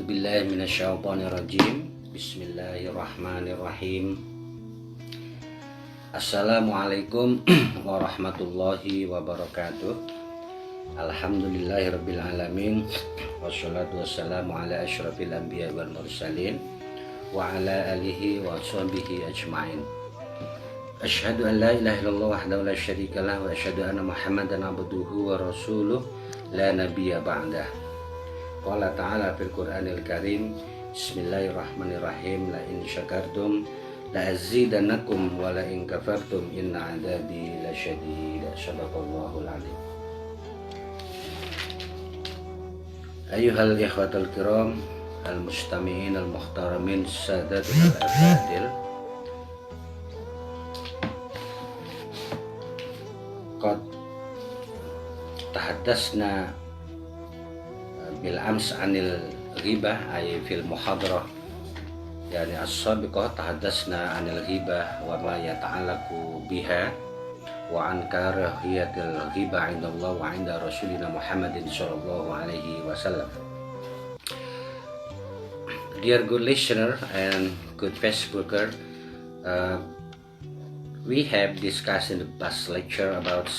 A'udzubillahi minasyaitonirrajim. Bismillahirrahmanirrahim. Assalamualaikum warahmatullahi wabarakatuh. Alhamdulillahirabbil alamin. Wassalatu wassalamu ala asyrafil anbiya wal mursalin wa ala alihi wa sahbihi ajma'in. Asyhadu an la ilaha illallah wahdahu la syarika lah wa asyhadu anna Muhammadan abduhu wa rasuluh la nabiyya ba'dah. Qala ta'ala fil Qur'anil Karim. Bismillahirrahmanirrahim. La in syakartum la azidannakum wa la in kafartum inna 'adzabi lasyadid. Shadaqallahul 'azim. Ayyuhal ikhwatul kiram, al-mustami'in al-muhtaramin, sadatul al-afadil. Qad tahaddasna bil ams anil ghibah ay fil muhadarah yani as-sabiqah. Tahaddasna anil ghibah wa ma yata'allaqu biha wa an karahiyatil ghibah indallah wa inda rasulina Muhammadin sallallahu alaihi wasallam. Dear good listener and good Facebooker, we have discussed in the past lecture about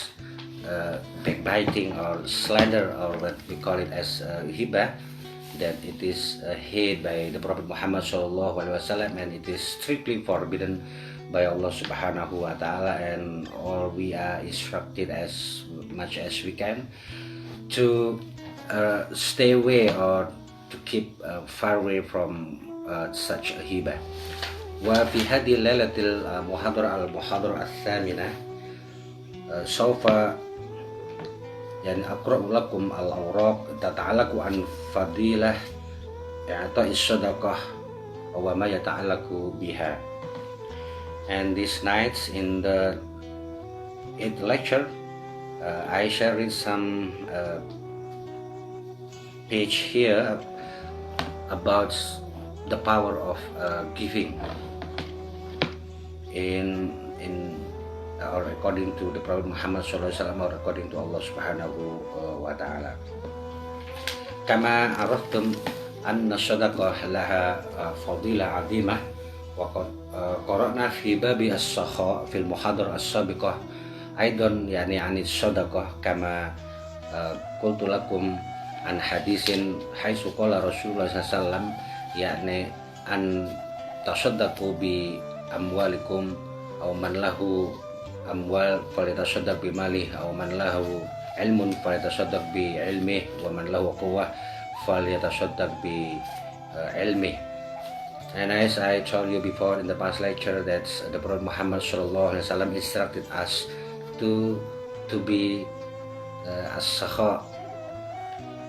backbiting or slander, or what we call it as ghibah, that it is hate by the Prophet Muhammad sallallahu alaihi wasallam, and it is strictly forbidden by Allah subhanahu wa ta'ala, and all we are instructed as much as we can to stay away or to keep far away from such a ghibah. Wa fi hadhihi lailatil muhadara al-thamina sawfa yani aqra'u lakum al-awraq tata'allaqu an fadilah i'ta'is sadaqah wa ma yata'allaqu biha. And these nights in the 8th lecture, I share some page here about the power of giving in or according to the Prophet Muhammad SAW, or according to Allah Subhanahu wa Ta'ala. Kama araftum anna sadaqah laha fadilah azimah, wa qad qara'na fi babi as-sakha fil muhadar as-sabiqah aidan yani anit sadaqah kama qultu lakum an hadisin haitsu qala Rasulullah SAW yani an tasaddaqu bi amwalikum aw man lahu amwal falitasaddaq bi malih aw man lahu ilmun falitasaddaq bi ilmih wa man lahu quwwah falitasaddaq bi ilmih. And as I told you before in the past lecture, that the Prophet Muhammad sallallahu alaihi wasallam instructed us to be as-sakha.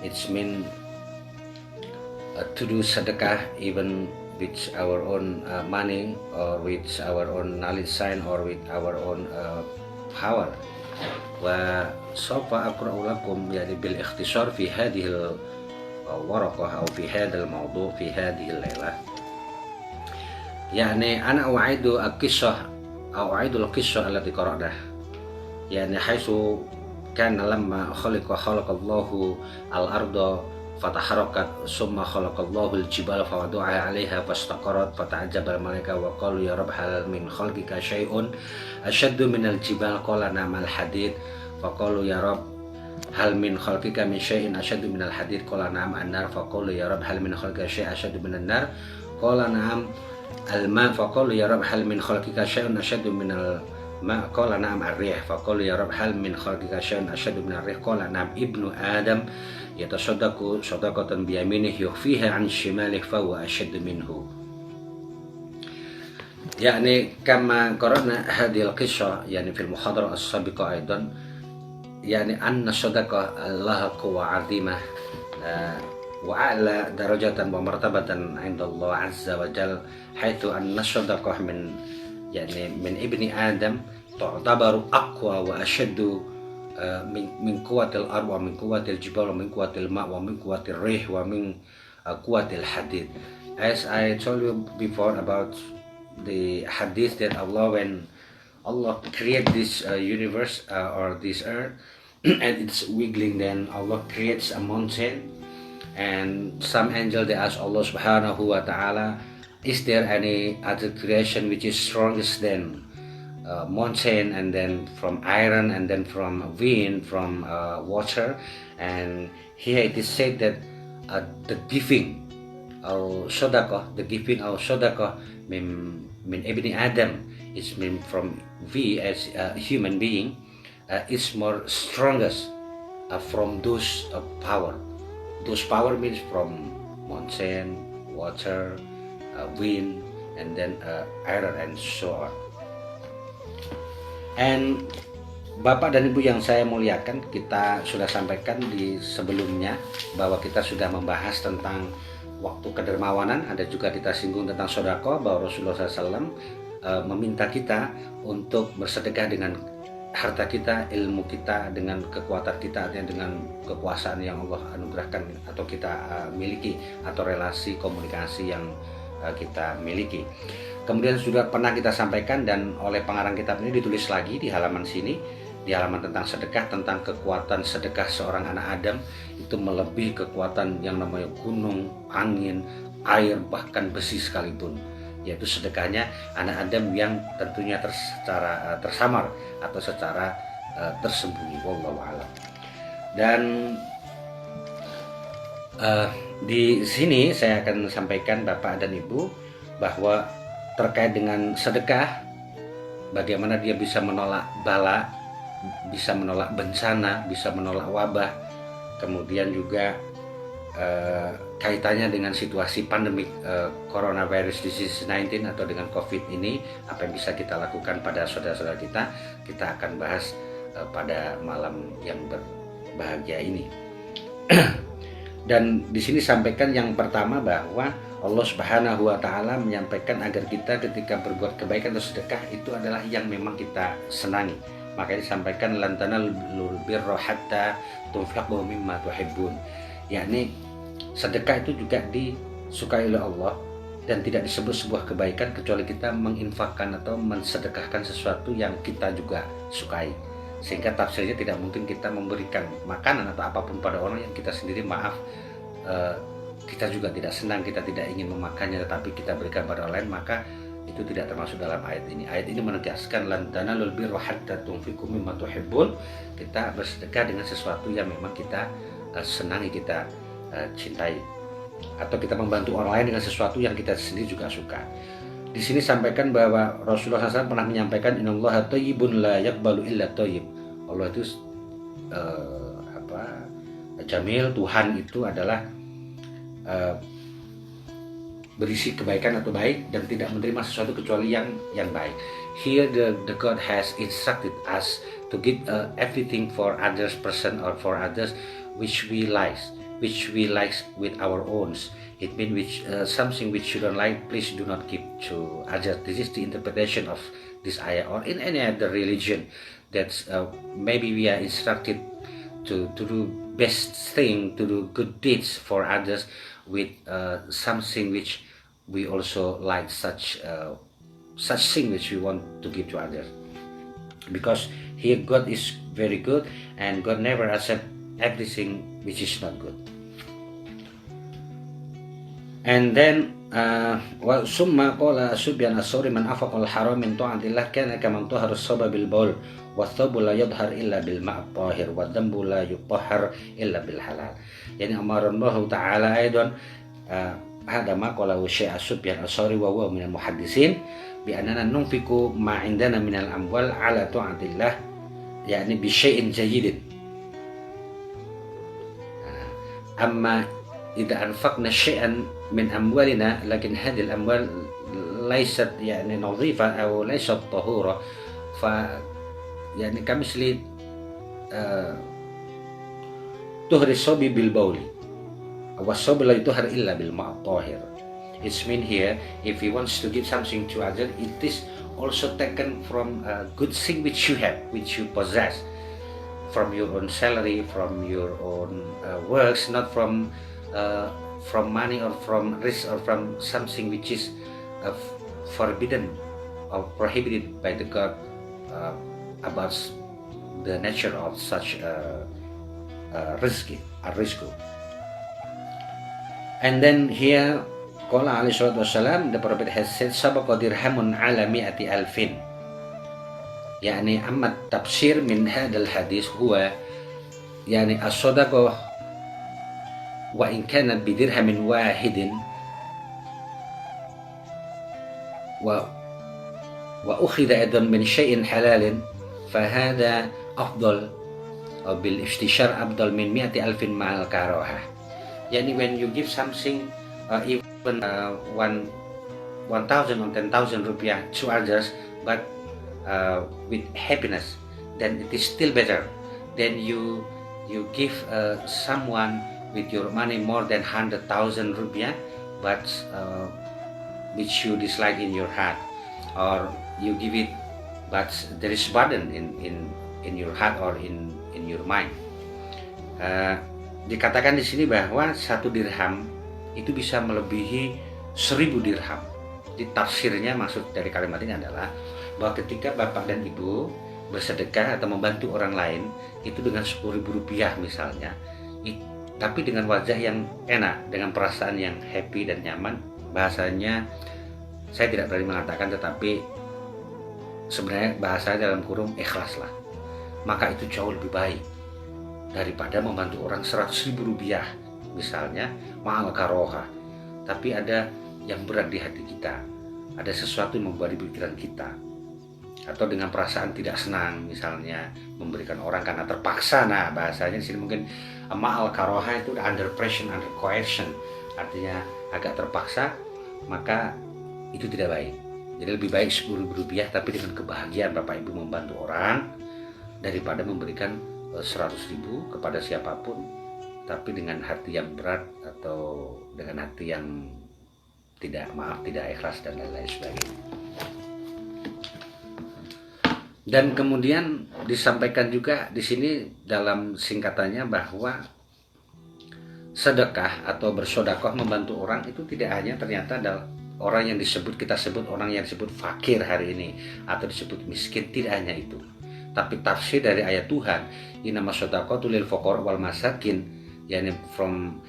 It's mean to do sadaqah even with our own money, or with our own knowledge sign, or with our own power. Wa sawfa aqra'u lakum yani bil ikhtisar fi hadhihi al-waraqah aw fi hadha al-mawdu' fi hadhihi al-lailah. Yani ana u'idu al-qissah aw u'idu al-qissah allati qara'nah, yani haitsu kana lamma khalaqa Allahu al-arda fataharakat summa khalaqallahu al-jibala fawada'aha 'alaiha fastaqarat fata'ajjaba al-malaika wa qalu ya rabb hal min khalqika syai'un ashaddu min al-jibal qala na'mal hadid faqalu ya rabb hal min khalqika min syai'in ashaddu min al-hadid qala na'am an-nar faqalu ya rabb hal min khalqika syai'un ashaddu min an-nar qala na'am al-ma faqalu ya rabb hal min khalqika syai'un ashaddu min al-ma qala na'am ar-rih faqalu ya rabb hal min khalqika syai'un ashaddu min ar-rih qala na'am ibnu adam yatasaddaqu sadaqatan biyaminih yukhfiha an shimalih fa huwa ashaddu minhu. Yani kama qara'na hadhihi al-qissa yani fil muhadara as-sabiqa aidan, yani anna sadaqah laha quwwa 'azimah wa a'la darajatan wa martabatan 'inda Allah 'azza wa jalla, haitsu anna sadaqah min ibni adam tu'tabaru aqwa wa ashaddu min kuwatil ard wa min kuwatil jibal wa min kuwatil ma wa min kuwatil rih wa min kuwatil hadid. As I told you before about the hadith that when Allah create this universe or this earth and it's wiggling, then Allah creates a mountain And some angel they ask Allah subhanahu wa ta'ala, is there any other creation which is strongest than mountain, and then from iron, and then from wind, from water? And here it is said that the giving or sadaqah, min ibni Adam, is mean from we as a human being, is more strongest from those power. Those power means from mountain, water, wind, and then iron, and so on. And Bapak dan Ibu yang saya muliakan, kita sudah sampaikan di sebelumnya bahwa kita sudah membahas tentang waktu kedermawanan. Ada juga kita singgung tentang sedekah, bahwa Rasulullah SAW meminta kita untuk bersedekah dengan harta kita, ilmu kita, dengan kekuatan kita, dengan kekuasaan yang Allah anugerahkan atau kita miliki, atau relasi komunikasi yang kita miliki. Kemudian sudah pernah kita sampaikan, dan oleh pengarang kitab ini ditulis lagi di halaman sini, di halaman tentang sedekah, tentang kekuatan sedekah seorang anak Adam itu melebihi kekuatan yang namanya gunung, angin, air, bahkan besi sekalipun, yaitu sedekahnya anak Adam yang tentunya secara tersamar atau secara tersembunyi. Wallahu a'lam. Dan di sini saya akan sampaikan Bapak dan Ibu bahwa terkait dengan sedekah, bagaimana dia bisa menolak bala, bisa menolak bencana, bisa menolak wabah, kemudian juga kaitannya dengan situasi pandemik coronavirus disease 19 atau dengan COVID ini, apa yang bisa kita lakukan pada saudara-saudara kita akan bahas pada malam yang berbahagia ini. Dan di sini sampaikan yang pertama bahwa Allah Subhanahu wa ta'ala menyampaikan agar kita ketika berbuat kebaikan atau sedekah itu adalah yang memang kita senangi. Makanya disampaikan lan tanalul birra hatta tunfiqu mimma tuhibbun. Yakni sedekah itu juga disukai oleh Allah dan tidak disebut sebuah kebaikan kecuali kita menginfakkan atau mensedekahkan sesuatu yang kita juga sukai. Sehingga tafsirnya tidak mungkin kita memberikan makanan atau apapun pada orang yang kita sendiri kita juga tidak senang, kita tidak ingin memakannya, tetapi kita berikan pada orang lain, maka itu tidak termasuk dalam ayat ini. Ayat ini menegaskan lan tanalul birra hatta tunfiqu mimma tuhibbun. Kita bersedekah dengan sesuatu yang memang kita senangi, kita cintai, atau kita membantu orang lain dengan sesuatu yang kita sendiri juga suka. Di sini sampaikan bahwa Rasulullah SAW pernah menyampaikan innallaha thayyibun la yaqbalu illa thayyib. Allah itu jamil, Tuhan itu adalah berisi kebaikan atau baik dan tidak menerima sesuatu kecuali yang baik. Here the God has instructed us to give everything for others person or for others which we like with our own. It means something which you don't like, please do not give to others. This is the interpretation of this ayah, or in any other religion that maybe we are instructed to do best thing, to do good deeds for others with something which we also like, such thing which we want to give to others. Because here God is very good and God never accept everything which is not good. And then summa qala Sufyan as-Sawri man afaqa al-haram min ta'atillah kana kaman tahara as-saba bil bawl wa thabu la yadhhar illa bil ma'a tahir wa dhanbu la yutahhar illa bil halal. Yani amarallahu ta'ala aidan hada ma qala Syekh Sufyan as-Sawri wa huwa min al-muhaddisin bi annana nunfiqu ma indana min al-amwal ala ta'atillah, yani bi syai'in jayyidin. Amma idza anfaqna syai'an min amwalina lakin hadhihi al-amwal laysat yani nadhifa aw laysat tahura fa yani kamisli tuhri sabi bil bawli wa sabi la yuthar illa bil ma'a tahir. It's mean here if he wants to give something to others, it is also taken from a good thing which you have, which you possess, from your own salary, from your own works, not from money or from risk or from something which is forbidden or prohibited by the God about the nature of such rizq. And then here qala alaihi salatu wassalam, the Prophet has said sabaqa dirhamun ala mi'ati alfin. Yani amma tafsir min hadal hadis huwa yani as-sadaqah wa in kanat bidirhamin wahidin wa ukhidha aidan min syai'in halalin fahada afdal bil istishar afdal min 100,000 ma'al karahah. Yani when you give something even 1,000 or 10,000 rupiah to others, but with happiness, then it is still better than you give someone with your money more than 100,000 rupiah, but which you dislike in your heart, or you give it but there is burden in your heart or in your mind. Dikatakan di sini bahwa 1 dirham itu bisa melebihi 1.000 dirham. Jadi tafsirnya, maksud dari kalimat ini adalah bahwa ketika bapak dan ibu bersedekah atau membantu orang lain itu dengan 10.000 rupiah misalnya, tapi dengan wajah yang enak, dengan perasaan yang happy dan nyaman, bahasanya saya tidak berani mengatakan, tetapi sebenarnya bahasanya dalam kurung ikhlas lah, maka itu jauh lebih baik daripada membantu orang 100.000 rupiah misalnya ma'al karoha, tapi ada yang berat di hati kita, ada sesuatu yang membuat di pikiran kita, atau dengan perasaan tidak senang misalnya memberikan orang karena terpaksa. Nah bahasanya di sini mungkin ma'al karoha itu under pressure, under coercion, artinya agak terpaksa, maka itu tidak baik. Jadi lebih baik 10.000 rupiah tapi dengan kebahagiaan bapak ibu membantu orang daripada memberikan 100.000 kepada siapapun tapi dengan hati yang berat atau dengan hati yang tidak ikhlas dan lain-lain sebagainya. Dan kemudian disampaikan juga di sini dalam singkatannya bahwa sedekah atau bersedekah membantu orang itu tidak hanya ternyata adalah orang yang kita sebut orang yang disebut fakir hari ini atau disebut miskin, tidak hanya itu. Tapi tafsir dari ayat Tuhan, innama shadaqatu lil fuqara wal masakin, yakni from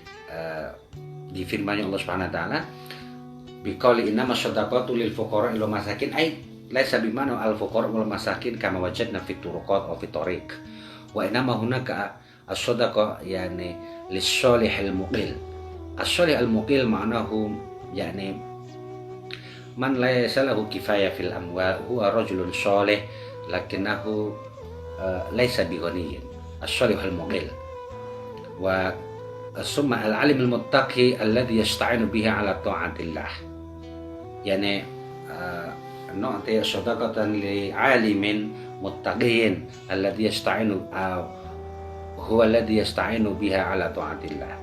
di firman Allah Subhanahu wa taala, biqauli innama shadaqatu lil fuqara wal masakin, ay laisa bimana al fuqara wal masakin kama wajadna fit turuqat aw fit tariq. Wa innama hunaka as-shadaqah yani lis-shalih al-muqil. As-shalih al-muqil ma'nahu yani man laysa lahu kifayah fil amwal huwa rajulun shalih lakinnahu laysa bighaniyin, as-shalih al-muqil. Wa summa al-alim al-muttaqi alladhi yasta'inu biha ala ta'atillah, yani nu'ti sadaqatan li 'alimin muttaqiyin alladhi yasta'inu huwa alladhi yasta'inu biha ala ta'atillah.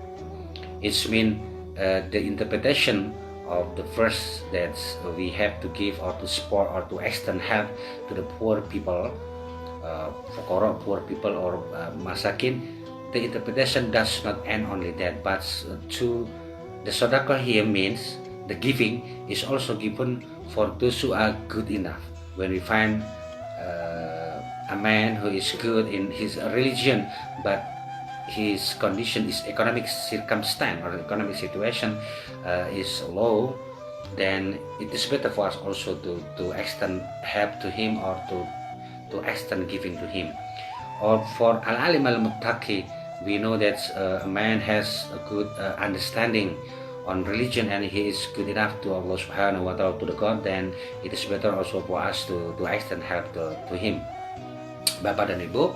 It's mean the interpretation of the verse that we have to give or to support or to extend help to the poor people, fuqara, poor people, or masakin. The interpretation does not end only that, but to the sadaqah here means the giving is also given for those who are good enough. When we find a man who is good in his religion but his condition, his economic circumstance or economic situation is low, then it is better for us also to extend help to him or to extend giving to him. Or for al-alim al-muttaqi, we know that a man has a good understanding on religion and he is good enough to Allah Subhanahu wa ta'ala, to the God, then it is better also for us to extend help to him. Bapak dan Ibu,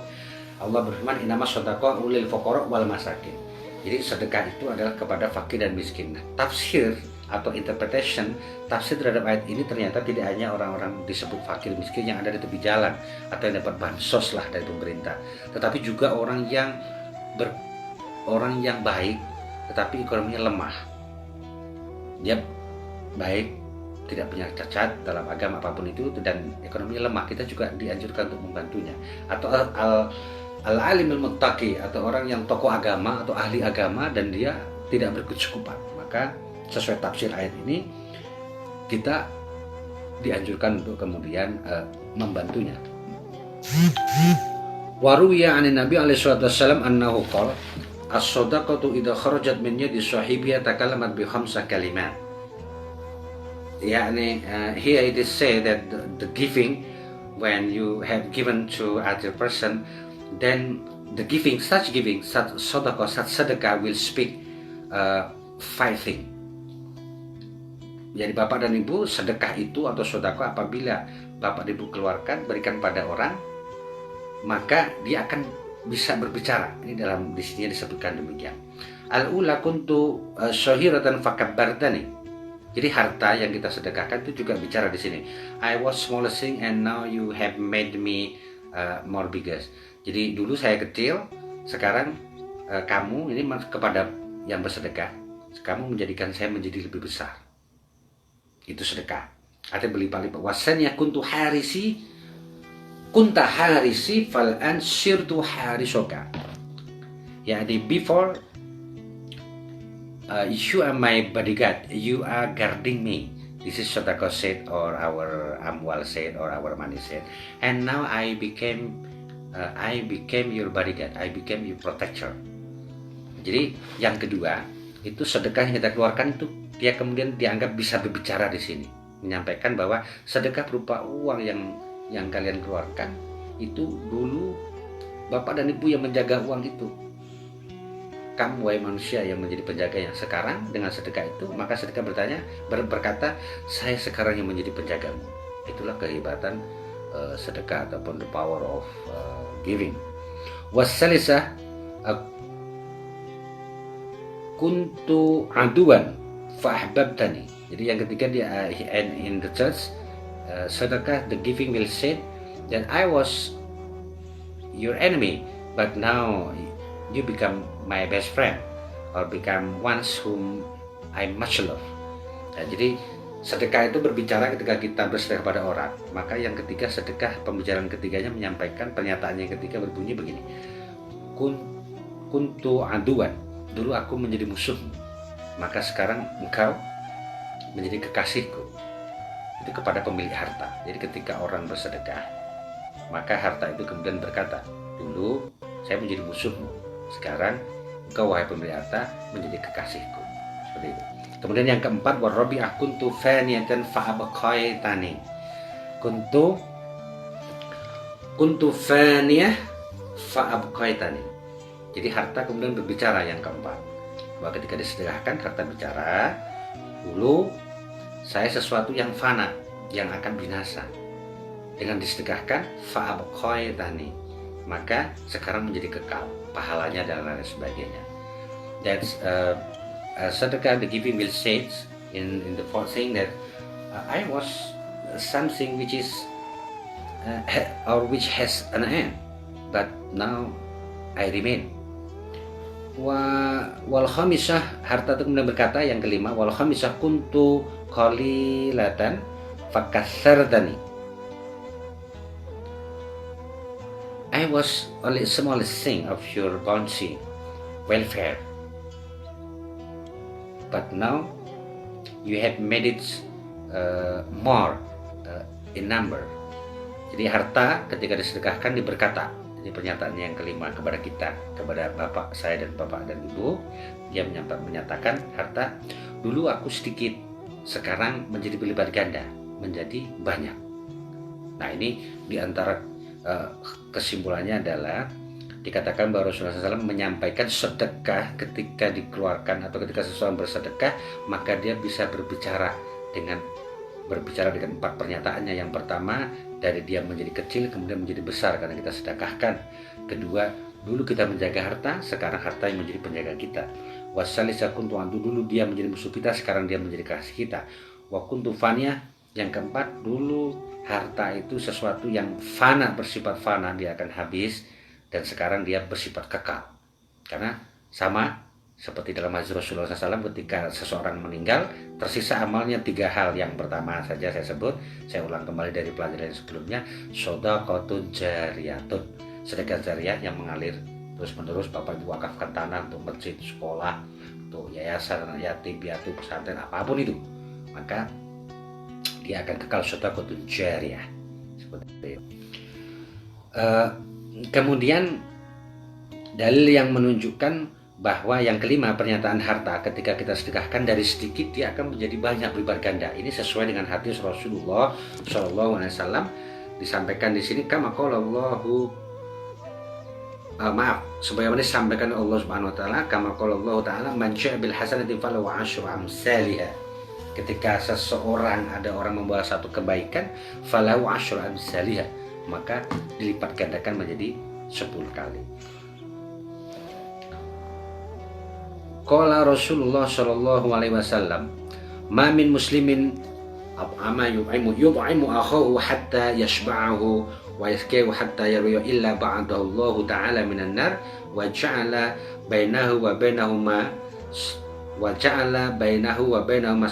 Allah berfirman innama shadaqah lil fuqara wal masakin. Jadi sedekah itu adalah kepada fakir dan miskin. Nah, tafsir atau interpretation tafsir terhadap ayat ini ternyata tidak hanya orang-orang disebut fakir miskin yang ada di tepi jalan atau yang dapat bansos lah dari pemerintah, tetapi juga orang yang baik tetapi ekonominya lemah. Dia baik, tidak punya cacat dalam agama apapun itu, dan ekonominya lemah, kita juga dianjurkan untuk membantunya. Atau al-alim al-muttaqi, atau orang yang tokoh agama atau ahli agama dan dia tidak berkecukupan, maka sesuai tafsir ayat ini kita dianjurkan untuk kemudian membantunya. Waruwiya 'anin Nabi alaihi salatu wasallam annahu qala, as-shadaqatu idza kharajat min yadi sahibiha takallamat bi khamsa kalimat. Yani here it is said that the giving, when you have given to other person, then the giving, such sadaqah, such sedekah will speak 5 things. Jadi bapak dan ibu, sedekah itu atau sedekah apabila bapak dan ibu keluarkan, berikan pada orang, maka dia akan bisa berbicara. Ini di sini disebutkan demikian. Al-ula kuntu syahiratan fakabbartani. Jadi harta yang kita sedekahkan itu juga bicara di sini. I was smallest thing and now you have made me more bigger. Jadi dulu saya kecil, sekarang kamu ini kepada yang bersedekah, kamu menjadikan saya menjadi lebih besar. Itu sedekah. Artinya berlipat-lipat. Wasannya kunta harisi fal'an sirtu harisoka. Yani before you are my bodyguard, you are guarding me. This is Sadaqah said, or our amwal said, or our money said. And now I became your bodyguard, I became your protector. Jadi yang kedua itu sedekah yang kita keluarkan itu dia kemudian dianggap bisa berbicara di sini, menyampaikan bahwa sedekah berupa uang yang kalian keluarkan itu dulu bapak dan ibu yang menjaga uang itu. Kamu wahai manusia yang menjadi penjaganya. Sekarang dengan sedekah itu, maka sedekah berkata, saya sekarang yang menjadi penjagamu. Itulah kehebatan sedekah ataupun the power of giving. Wasalisah kuntu aduan fa'ahbabtani. Jadi yang ketiga dia in the church, sedekah the giving will say that I was your enemy, but now you become my best friend, or become ones whom I much love. Nah, jadi sedekah itu berbicara ketika kita bersedekah pada orang. Maka yang ketiga sedekah, pembicaraan ketiganya menyampaikan pernyataannya yang ketiga berbunyi begini. Kuntu aduan, dulu aku menjadi musuhmu, maka sekarang engkau menjadi kekasihku. Itu kepada pemilik harta. Jadi ketika orang bersedekah, maka harta itu kemudian berkata, dulu saya menjadi musuhmu, sekarang engkau wahai pemilik harta menjadi kekasihku. Seperti itu. Kemudian yang keempat, warabi'ah kuntu faniyatan fa'abqaitani. Kuntu faniyah fa'abqaitani. Jadi harta kemudian berbicara yang keempat. Bahwa ketika disedekahkan harta bicara, dulu saya sesuatu yang fana, yang akan binasa. Dengan disedekahkan fa'abqaitani, maka sekarang menjadi kekal, pahalanya dan lain sebagainya. That's sedekah, the giving will say in the fourth thing that I was something which is or which has an end, but now I remain. Wal khamisah, harta itu kemudian berkata yang kelima, wal khamisah kuntu qalilatan fakatsartani. I was only a smallest thing of your bounty, welfare, but now you have made it more in number. Jadi harta ketika disedekahkan diberkata. Jadi pernyataannya yang kelima kepada kita, kepada bapak saya dan bapak dan ibu, dia menyatakan harta dulu aku sedikit, sekarang menjadi berlipat ganda, menjadi banyak. Nah ini diantara kesimpulannya adalah dikatakan bahwa Rasulullah SAW menyampaikan sedekah ketika dikeluarkan atau ketika seseorang bersedekah, maka dia bisa berbicara dengan 4 pernyataannya. Yang pertama, dari dia menjadi kecil kemudian menjadi besar karena kita sedekahkan. Kedua, dulu kita menjaga harta, sekarang harta yang menjadi penjaga kita. Wasalisa kuntu antu, dulu dia menjadi musuh kita, sekarang dia menjadi kasih kita. Wa kuntu faniyah, yang keempat, dulu harta itu sesuatu yang fana, bersifat fana, dia akan habis, dan sekarang dia bersifat kekal. Karena sama seperti dalam hadis Rasulullah SAW, ketika seseorang meninggal, tersisa amalnya 3 hal. Yang pertama saja saya sebut, saya ulang kembali dari pelajaran sebelumnya, shadaqatun jariyatun, sedekah jariyah yang mengalir terus menerus. Bapak ibu wakafkan tanah untuk masjid, sekolah, untuk yayasan yatim piatu, pesantren, apapun itu, maka dia akan kekal, shadaqatun jariyah. Seperti itu. Kemudian dalil yang menunjukkan bahwa yang kelima, pernyataan harta ketika kita sedekahkan dari sedikit dia akan menjadi banyak berlipat ganda. Ini sesuai dengan hadis Rasulullah Shallallahu Alaihi Wasallam, disampaikan di sini kama qalallahu sebagaimana disampaikan Allah Subhanahu Wa Taala, kama qalallahu Taala man syaa bil hasanati falahu asyru amsalha. Ketika seseorang, ada orang membawa satu kebaikan, falahu asyru amsalha, maka dilipat gandakan menjadi 10 kali. Qala Rasulullah sallallahu alaihi wasallam, "Ma min muslimin at'ama yut'imu akhahu hatta yashba'ahu wa yaskihu hatta yarwiya illa ba'adahu Allah ta'ala minan nar wa ja'ala bainahu wa bainahuma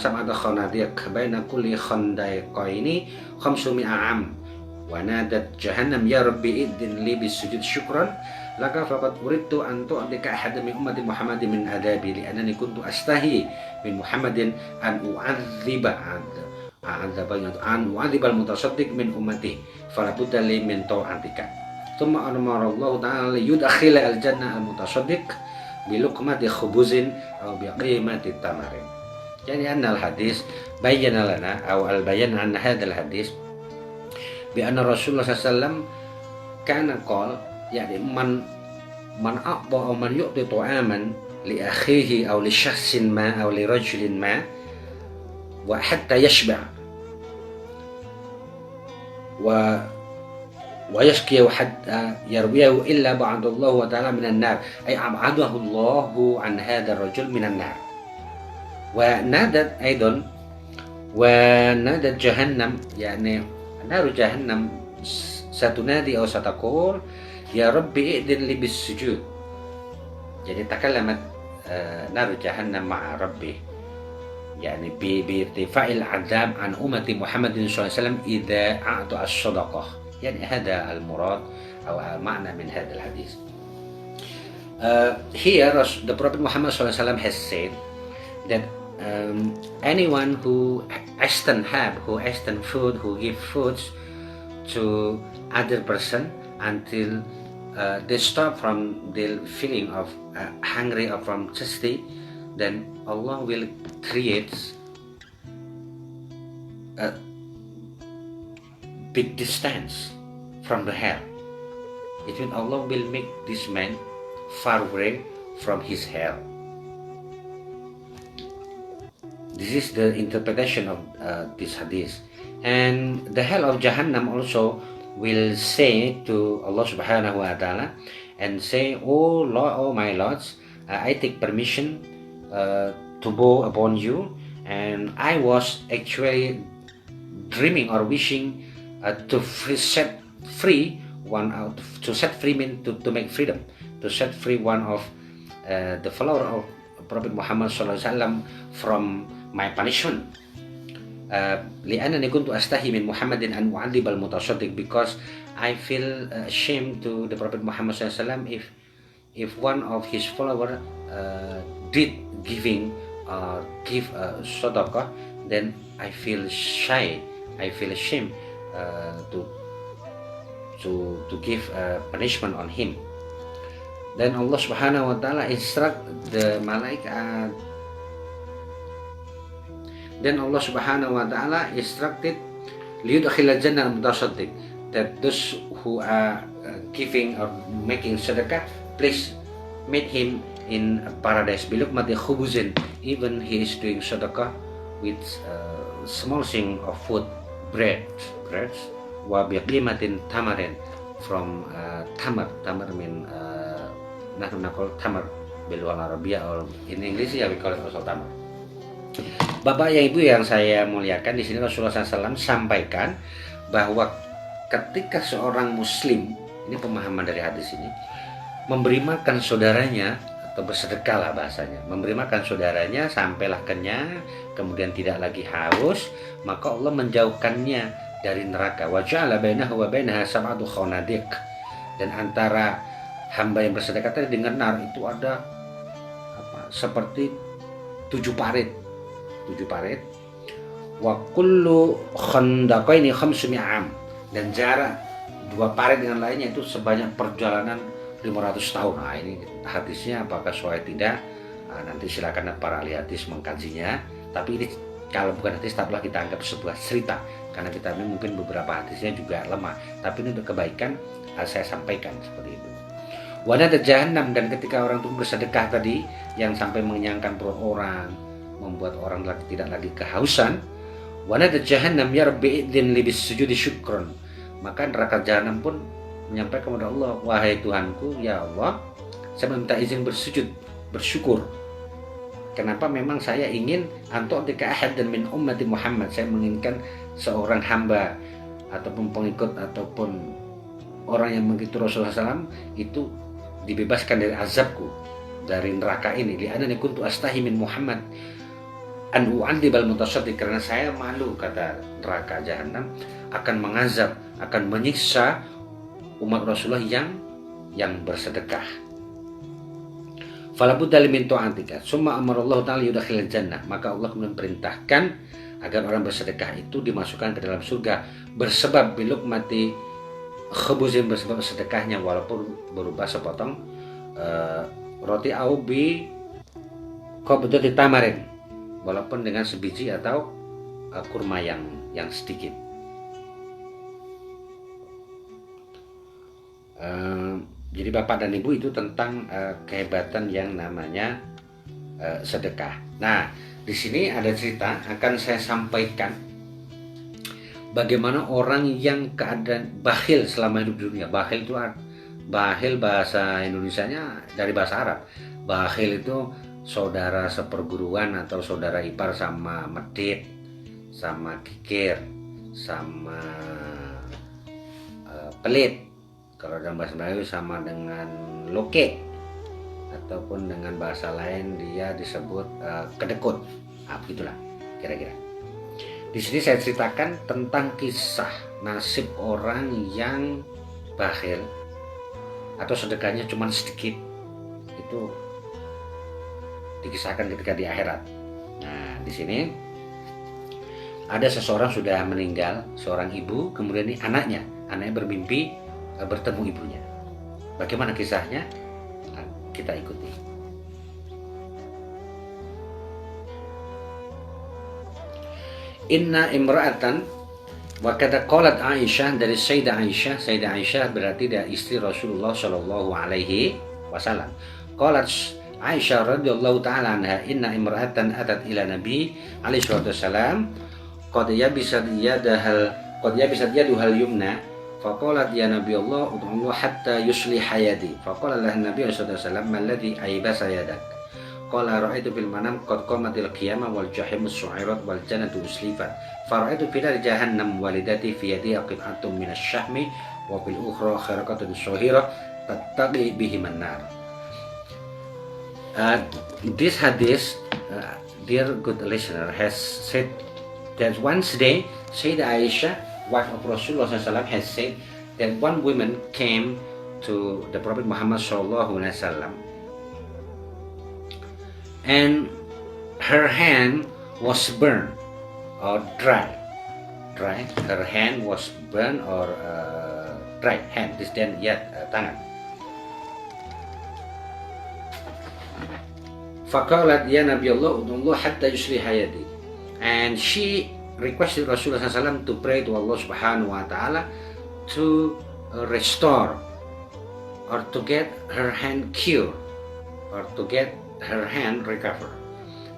sab'ata khanadiq baina kulli khandaqaini 500 am wa nadat jahannam ya rabbi idzin li bisujud syukran laka faqad uridtu an tu'dika ahad min ummati Muhammadin min adabi li'annani kuntu astahi min Muhammadin an u'adzibal mutasaddiq min ummati fala budda li min ta'atika thumma amara Allah ta'ala yudkhila al-jannah al-mutasaddiq bi luqmati khubuzin aw bi qimati tamarin. Jadi anal hadis bayyana lana aw al-bayan an hadzal hadis bi anna Rasulullah sallallahu alaihi wasallam kana qala يعني من أعطى أو من يعطي طعاما لأخيه أو لشخص ما أو لرجل ما وحتى يشبع ويشكي وحتى يرويه إلا بعد الله تعالى من النار أي أبعده الله عن هذا الرجل من النار. ونادت أيضا ونادت جهنم يعني نار جهنم ستنادي أو ستقول Ya Rabbi i'din li bis sujud. Jadi takallamat nar jahannam ma'a Rabbi. Yani bi irtifa'il 'adzab an ummati Muhammadin sallallahu alaihi wasallam idza a'ta as-sadaqah. Yani hada al-murad atau al-ma'na min hadzal hadis. Here the Prophet Muhammad sallallahu alaihi wasallam has said that anyone who extend food, who give foods to other person until they stop from the feeling of hungry or from thirsty, then Allah will create a big distance from the hell. It means Allah will make this man far away from his hell. This is the interpretation of this hadith. And the hell of Jahannam also will say to Allah Subhanahu wa Ta'ala and say, "Oh Lord, oh my lords, I take permission to bow upon you, and I was actually dreaming or wishing to set free one out, to set free mean to make freedom, to set free one of the follower of Prophet Muhammad sallallahu alaihi wasallam from my punishment. لأنني كنت أستحي من محمد أن أعذب المتصدق, because I feel ashamed to the Prophet Muhammad SAW if one of his followers did giving or give sadaqah, then I feel shy, I feel ashamed to give punishment on him. Then Allah Subhanahu wa Ta'ala instruct the malaikat. Then Allah Subhanahu wa Ta'ala instructed liyudkhilal jannah al-mutasaddiq, that those who are giving or making sedekah, please meet him in paradise biluqmati khubuzin, even he is doing sedekah with small thing of food, breads wa biqimatin tamarin, from tamar mean nahnu naqul tamar bil lugha Arabiyah, or in English we call it also tamar. Bapak ya Ibu yang saya muliakan, di sini Rasulullah SAW sampaikan bahwa ketika seorang muslim, ini pemahaman dari hadis ini, memberi makan saudaranya atau bersedekah lah bahasanya, memberi makan saudaranya sampailah kenyang, kemudian tidak lagi haus, maka Allah menjauhkannya dari neraka. Wa ja'ala bainahu wa bainaha sab'atu khanadiq, dan antara hamba yang bersedekah tadi dengan nar itu ada seperti 7 parit. Wa kullu khandaqaini 500 am, dan jarak 2 parit dengan lainnya itu sebanyak perjalanan 500 tahun. Nah, ini hadisnya apakah sesuai tidak? Nanti silakan para ahli hadis mengkajinya. Tapi ini kalau bukan hadis, tetaplah kita anggap sebuah cerita, karena kita mungkin beberapa hadisnya juga lemah. Tapi ini untuk kebaikan saya sampaikan seperti itu. Wanada jahannam, dan ketika orang itu bersedekah tadi yang sampai mengenyangkan perut orang, membuat orang tidak lagi kehausan, wanada jahannam ya rabbi idzin li bisujudi syukron, maka neraka jahanam pun menyampaikan kepada Allah, wahai Tuhanku, ya Allah, saya meminta izin bersujud, bersyukur. Kenapa? Memang saya ingin antu'tika ahadan min ummati Muhammad, saya menginginkan seorang hamba ataupun pengikut ataupun orang yang mengikuti Rasulullah SAW itu dibebaskan dari azabku, dari neraka ini. Li'anani kuntu astahi min Muhammad an u'adzibal mutasaddiq, karena saya malu, kata neraka jahanam, akan mengazab, akan menyiksa umat Rasulullah yang bersedekah. Falabudda min ta'atika summa amarallahu ta'ala yudakhilal jannah, maka Allah kemudian perintahkan agar orang bersedekah itu dimasukkan ke dalam surga bersebab bilukmati khubuzin, bersebab sedekahnya walaupun berupa sepotong roti aubi qabdati tamarin, walaupun dengan sebiji atau kurma yang sedikit. Jadi Bapak dan Ibu, itu tentang kehebatan yang namanya sedekah. Nah, di sini ada cerita akan saya sampaikan bagaimana orang yang keadaan bakhil selama hidup di dunia. Bakhil itu, bakhil bahasa Indonesianya dari bahasa Arab. Bakhil itu saudara seperguruan atau saudara ipar sama medit, sama kikir, sama pelit. Kalau dalam bahasa Melayu sama dengan loke, ataupun dengan bahasa lain dia disebut kedekut. Begitulah kira-kira. Di sini saya ceritakan tentang kisah nasib orang yang bakhil atau sedekahnya cuma sedikit. Itu dikisahkan ketika di akhirat. Nah, di sini ada seseorang sudah meninggal, seorang ibu, kemudian ini anaknya bermimpi bertemu ibunya. Bagaimana kisahnya? Nah, kita ikuti. Inna imra'atan, wa kata qalat Aisyah, dari Sayyidah Aisyah. Sayyidah Aisyah berarti dia istri Rasulullah Shallallahu Alaihi Wasallam. Qalat Aisyah radhiyallahu taala anha, inna imra'atan atat ila Nabi alaihi wasallam qad yabisat yaduhal yumna, faqalat ya Nabi Allah ud'u hatta yuslih hayati. Faqala lah Nabi sallallahu alaihi wasallam alladhi aybasa yadak. Qala ra'aitu fil manam qad qamatil qiyamah wal jahimus su'irat wal jannatu uslifat. Fara'aitu fi nar jahannam walidati fi yadi qit'atun minasyahmi wa fil ukhra kharaqatun syahira tattaqi bihi manar. This hadith, dear good listener, has said that once day Sayyidah Aisyah, wife of Rasulullah SAW, has said that one woman came to the Prophet Muhammad SAW and her hand was burned or dry. Her hand was burned or dry. Hand, this then tangan. Faqalat ya Nabi Allah ud'u hatta yuslih hayati. And she requested Rasulullah SAW to pray to Allah Subhanahu wa Ta'ala to restore or to get her hand cured or to get her hand recovered.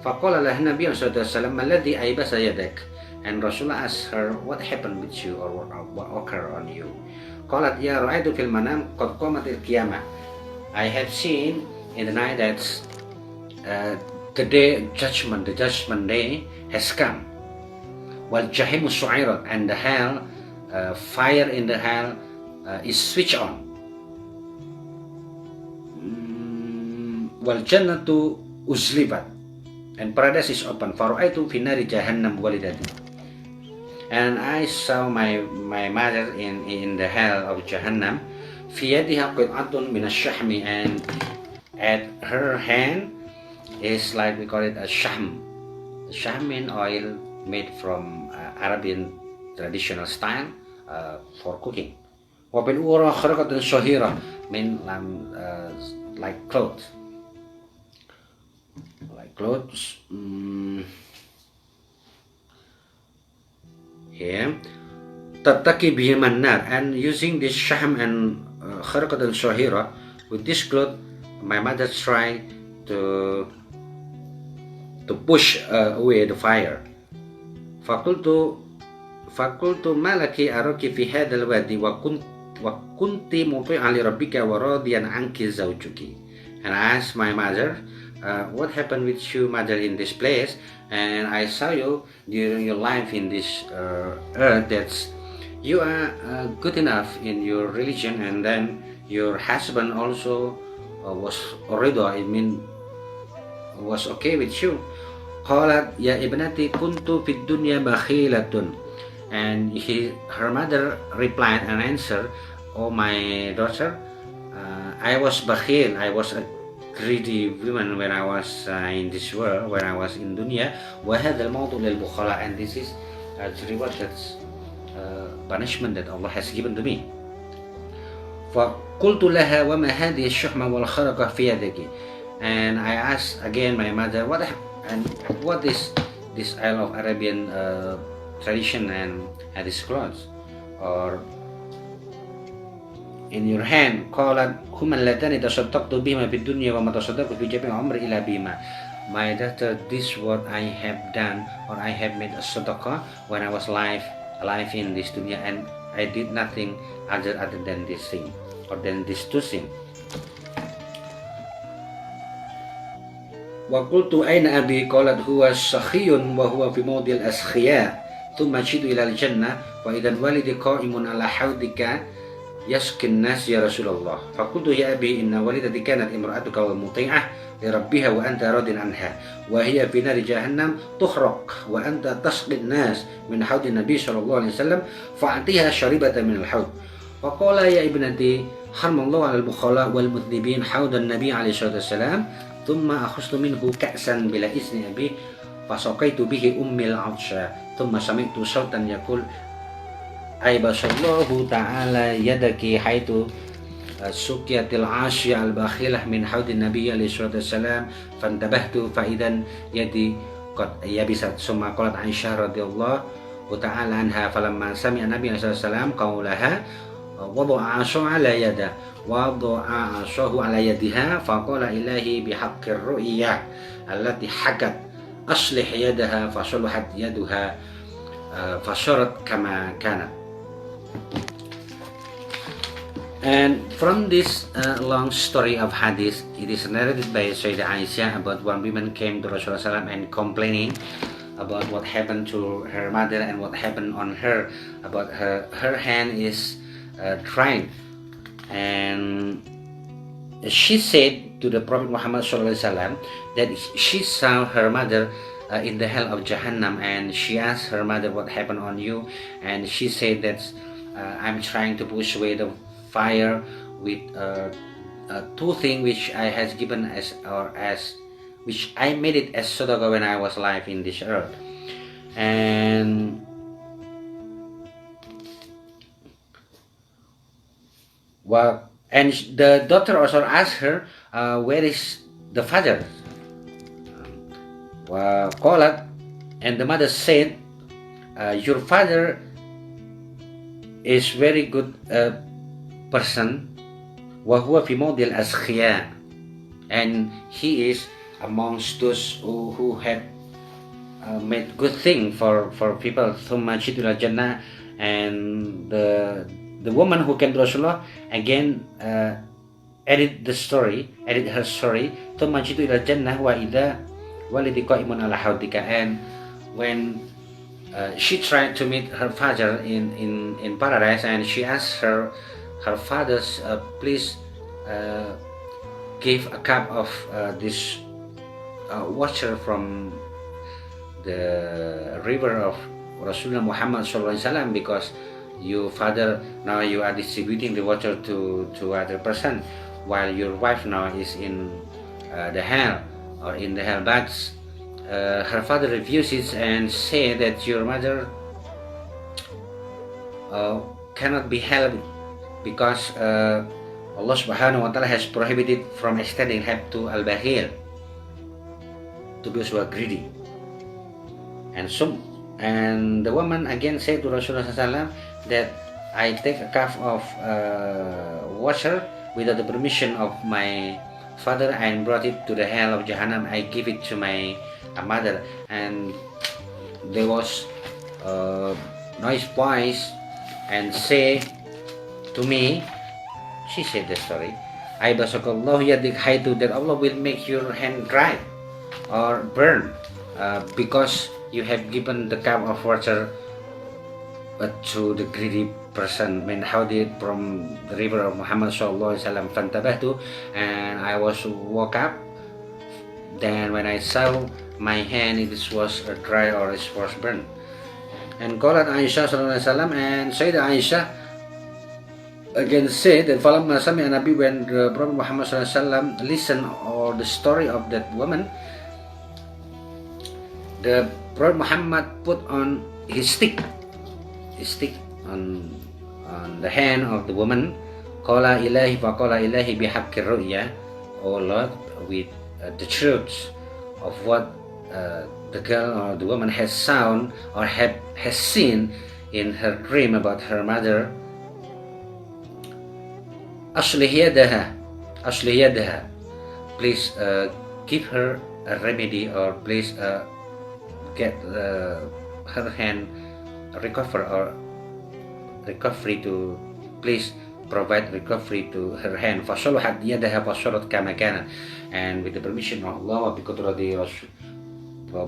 Faqala lah Nabi sallallahu alaihi wasallam alladhi aybasa yadak, and Rasulullah asked her, what happened with you or what occurred on you? Qalat ya ra'aitu fil manam qad qamatil qiyamah. I have seen in the night that the judgment day has come. Wal jahimu su'irat, and the hell, fire in the hell is switched on. Wal jannatu uzlibat, and paradise is open. Fara'aitu fi nari jahannam walidati, and I saw my mother in the hell of Jahannam. Fi yadiha qit'atun minasyahmi, and at her hand is like we call it a shahm. Shahm means oil made from Arabian traditional style for cooking. Wa bil ura kharaqatun shahira, mean like clothes. Here, tattaki bihim an-nar, and using this shahm and kharqat and shahira, with this cloth, my mother tried to push away the fire. Fakultu malaki aroki fi hadal wadi wa kunti muti'an li rabbika wa radiyan anki zawjuki. And I asked my mother, what happened with you, mother, in this place? And I saw you during your life in this earth that you are good enough in your religion, and then your husband also was was okay with you. Qalat ya ibnati kuntu fid dunya bakhilatun. And her mother replied and answered, oh my daughter, I was bakhil, I was a greedy woman when I was in this world, when I was in dunya. وَهَذَا الْمَوْتُ لِلْبُخَلَاء, and this is the reward, that's punishment that Allah has given to me. فَقُلْتُ لَهَا وَمَا هَذِهِ الشُّحْمَ وَالْخَرَقَ فِي يَدِكِ. And I asked again my mother, what is this Isle of Arabian tradition and this clothes or in your hand? قالت هما اللتان تصدقت بهما في الدنيا وما تصدقت في جميع عمري إلا بهما. My daughter, this what I have done, or I have made a sadaqah when I was alive in this dunya, and I did nothing other than this thing, or than these two things. وقلت أين أبي؟ قالت هو سخي وهو في موضع الأسخياء ثم جئت إلى الجنة وإذا الوالد قائم على حوضك يسقي الناس يا رسول الله. فقلت يا أبي إن والدتي كانت امرأتك ومطيعة لربها وأنت راض عنها وهي في نار جهنم تحرق وأنت تسقي الناس من حوض النبي صلى الله عليه وسلم فأعطيها شريبة من الحوض. فقال يا ابنتي حرم الله على البخلاء والمذنبين حوض النبي عليه الصلاة والسلام ثم أخذت منه كأسا بلا إذن أبي فسقيت به أمي العطشة ثم سمعت صوتا يقول أيبس الله تعالى يدك حيث سقيت العاشية البخيلة من حوض النبي عليه الصلاة والسلام فانتبهت فإذا يدي قد يبست. ثم قالت عائشة رضي الله تعالى عنها فلما سمع النبي عليه الصلاة والسلام قولها وضع عصاه على يده وضع عصاه على يدها فقال إلهي بحق الرؤيا التي حكت أصلح يدها فصلحت يدها فصارت كما كانت. And from this long story of hadith, it is narrated by Sayyidah Aisyah about one woman came to Rasulullah SAW and complaining about what happened to her mother and what happened on her, about her hand is dried. And she said to the Prophet Muhammad SAW that she saw her mother in the hell of Jahannam, and she asked her mother what happened on you, and she said that I'm trying to push away the fire with two things which I has given which I made it as sadaqah when I was alive in this earth. And the daughter also asked her, where is the father? And the mother said, your father is very good person, وهو في موضع الأسخياء, and he is amongst those who had made good thing for people. ثم جئت إلى الجنة, and the woman who came to Rasulullah again added her story. ثم جئت إلى الجنة وإذا والدي قائم على حوضك, and when she tried to meet her father in paradise, and she asked her father's, please give a cup of this water from the river of Rasulullah Muhammad SAW, because your father now you are distributing the water to other person, while your wife now is in the hell, or in the hell. But her father refuses and say that your mother cannot be helped because Allah Subhanahu wa Ta'ala has prohibited from extending help to al-bakhil, to those who are greedy. And the woman again said to Rasulullah SAW that I take a cup of water without the permission of my father and brought it to the hell of Jahannam. I give it to my mother, and there was noise voice and say to me, she said the story, I basakallahu yadik haitu, that Allah will make your hand dry or burn because you have given the cup of water to the greedy person. When how did from the river of Muhammad sallallahu alaihi wasallam, fantabahtu, and I was woke up. Then when I saw my hand, it was dry or it was burned. And qalat Aisyah sallallahu alaihi wasallam, and Sayyidah Aisyah again said that falamma sami'a Nabi, when the Prophet Muhammad sallallahu alaihi wasallam listened or the story of that woman, the Prophet Muhammad put on his stick on the hand of the woman. Qala ilahi faqala ilahi bihaqqir ru'ya, oh Lord, with the truth of what the girl or the woman has sound or has seen in her dream about her mother. Aslih yadaha, please give her a remedy, or please get her hand recovery to, please provide recovery to her hand. Fasoluhat yadaha fasolat kama kanat, and with the permission of Allah wa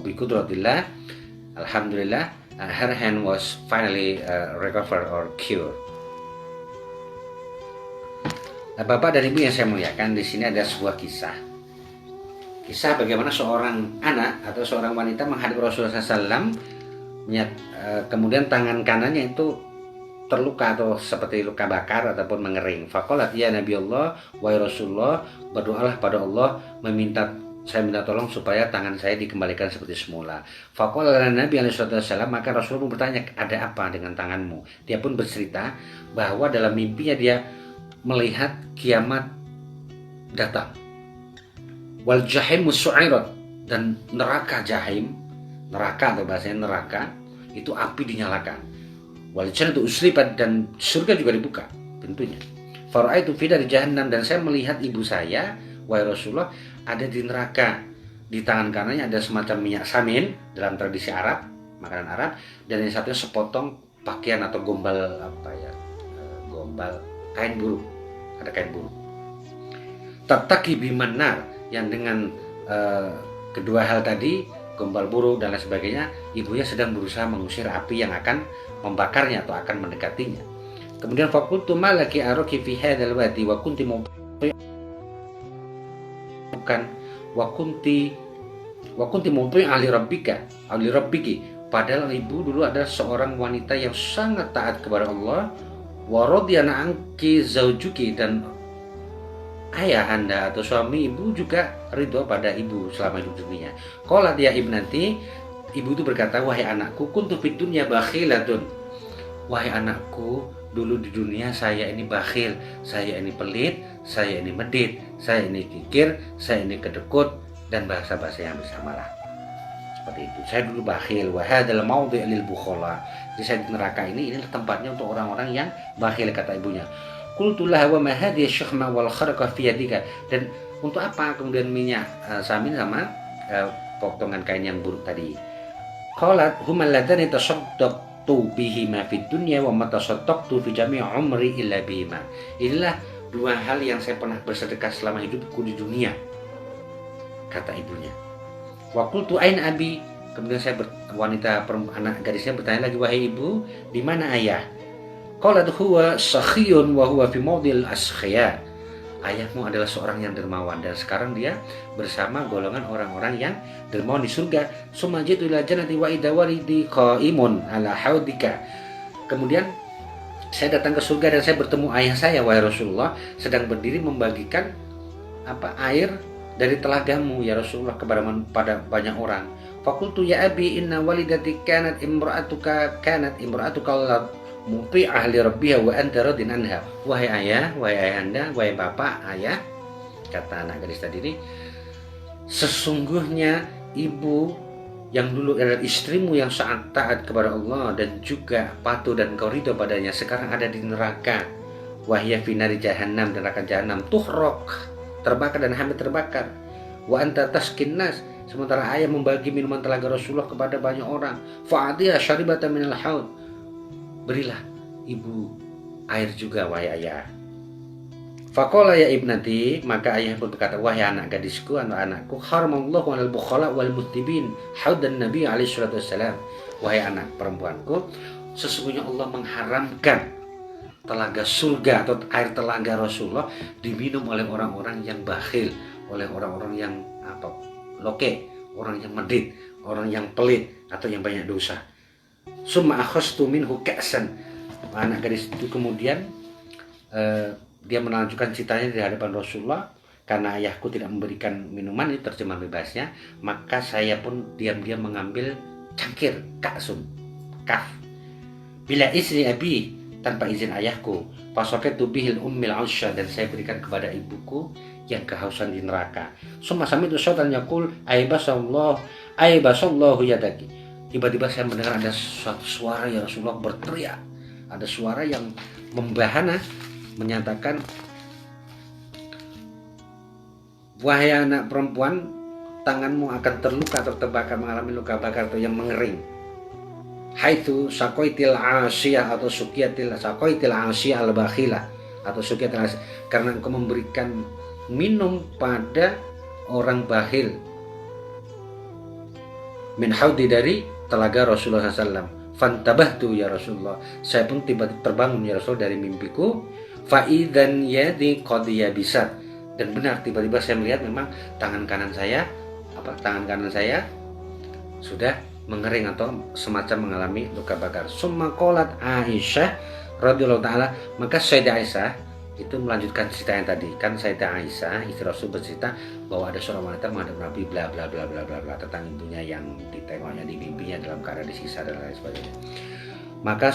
biqudratillah, alhamdulillah, her hand was finally recovered or cured. Bapak dan Ibu yang saya muliakan, di sini ada sebuah kisah bagaimana seorang anak atau seorang wanita menghadap Rasulullah SAW, kemudian tangan kanannya itu terluka atau seperti luka bakar ataupun mengering. Faqalat ya Nabi Allah, wahai Rasulullah, berdoalah pada Allah, saya minta tolong supaya tangan saya dikembalikan seperti semula. Faqala Nabi SAW, maka Rasulullah bertanya, ada apa dengan tanganmu? Dia pun bercerita bahwa dalam mimpinya dia melihat kiamat datang. Wal jahimu su'irat, dan neraka jahim, neraka atau bahasanya neraka itu api dinyalakan. Wal jannatu usripat, dan surga juga dibuka pintunya. Fara'aitu fi dari jahannam, dan saya melihat ibu saya, wahai Rasulullah, ada di neraka. Di tangan kanannya ada semacam minyak samin dalam tradisi Arab, makanan Arab, dan yang satunya sepotong pakaian atau gombal gombal kain burung, ada kain burung. Tataki bimanar, yang dengan kedua hal tadi, gombal burung dan lain sebagainya, ibunya sedang berusaha mengusir api yang akan membakarnya atau akan mendekatinya. Kemudian fakultu malaki aroki fi hadzal wadi wa kunti wa kunti mumpi ahli rabbiki, padahal ibu dulu adalah seorang wanita yang sangat taat kepada Allah. Wa radiyana anki zaujuki, dan ayah anda atau suami ibu juga ridho pada ibu selama hidup dunia. Qalat ya ibnati, ibu itu berkata, wahai anakku, kuntu fid dunya bakhilatun, wahai anakku, dulu di dunia saya ini bakhil, saya ini pelit, saya ini medit, saya ini kikir, saya ini kedekut, dan bahasa-bahasa yang bersamalah. Seperti itu. Saya dulu bakhil, wa hadzal mawdi' lil bukhala. Jadi saya di neraka inilah tempatnya untuk orang-orang yang bakhil, kata ibunya. Qultu laha wa ma hadhihi syuhma wal kharqa fi yadika, dan untuk apa kemudian minyak samin sama potongan kain yang buruk tadi? Qalat huma alladhani tasaddaqtu bihima fid dunya wa ma tasaddaqtu fi jami' umri illa bihima. Inilah dua hal yang saya pernah bersedekah selama hidupku di dunia, kata ibunya. Wa qultu aina abi, kemudian anak gadisnya bertanya lagi, wahai ibu, di mana ayah? Qalat huwa sakhiyun wa huwa fi mawdil askhiya, ayahmu adalah seorang yang dermawan dan sekarang dia bersama golongan orang-orang yang dermawan di surga. Sumajitu ila jannati wa idza walidi qaimun ala haudika, kemudian saya datang ke surga dan saya bertemu ayah saya, wahai Rasulullah, sedang berdiri membagikan air dari telagamu ya Rasulullah pada banyak orang. Fakultu ya abi inna walidati kanat imra'atuka muti'ah li rabbiha wa anta radin anha. Wahai ayah, wahai ayahanda, wahai bapak, ayah, kata anak gadis tadi ini, sesungguhnya ibu yang dulu adalah istrimu yang sangat taat kepada Allah dan juga patuh dan kau ridho padanya, sekarang ada di neraka. Wahya finari jahannam, neraka jahannam, tuhrok, terbakar dan hampir terbakar. Wa anta taskin nas, sementara ayah membagi minuman telaga Rasulullah kepada banyak orang. Fa'adiyah syaribatan minal haud, berilah ibu air juga wahai ayah. Faqala ya ibnati, maka ayah pun berkata, wahai anak gadisku, anak-anakku, haramallahu 'alal bukhala wal mutibin haudan nabi alaihi salatu wassalam. Wahai anak perempuanku, sesungguhnya Allah mengharamkan telaga surga atau air telaga Rasulullah diminum oleh orang-orang yang bakhil, oleh orang-orang yang loke, orang yang medit, orang yang pelit atau yang banyak dosa. Summa akhastu minhu ka'san. Anak gadis itu kemudian dia melanjutkan ceritanya di hadapan Rasulullah, karena ayahku tidak memberikan minuman, ini terjemah bebasnya, maka saya pun diam-diam mengambil cangkir, ka'sun, kaf, bila izni abi, tanpa izin ayahku, fasaqatu bihil ummil ausya, dan saya berikan kepada ibuku yang kehausan di neraka. Summa sami'tu sautan yaqul aibasallahu yadaki. Tiba-tiba saya mendengar ada suatu suara ya Rasulullah berteriak, ada suara yang membahana menyatakan, wahai anak perempuan, tanganmu akan terluka atau terbakar, mengalami luka bakar atau yang mengering. Haitsu saqaitil asiyah atau suqiyatil saqaitil asiyah al-bakhilah atau suqiyatil asiyah, karena engkau memberikan minum pada orang bakhil, min haudi, dari telaga Rasulullah SAW. Fantabahtu ya Rasulullah, saya pun tiba-tiba terbangun ya Rasul dari mimpiku. Fa'idan yadi qad yabisat, dan benar tiba-tiba saya melihat memang tangan kanan saya sudah mengering atau semacam mengalami luka bakar. Summa qalat Aisyah radhiyallahu taala, maka Sayyidah Aisyah itu melanjutkan cerita yang tadi. Kan Sayyidah Aisyah istri Rasul bercerita bahwa ada seorang wanita menghadap Nabi bla bla bla bla bla bla tentang ibunya yang ditengoknya di mimpinya dalam keadaan disiksa dan lain sebagainya. Maka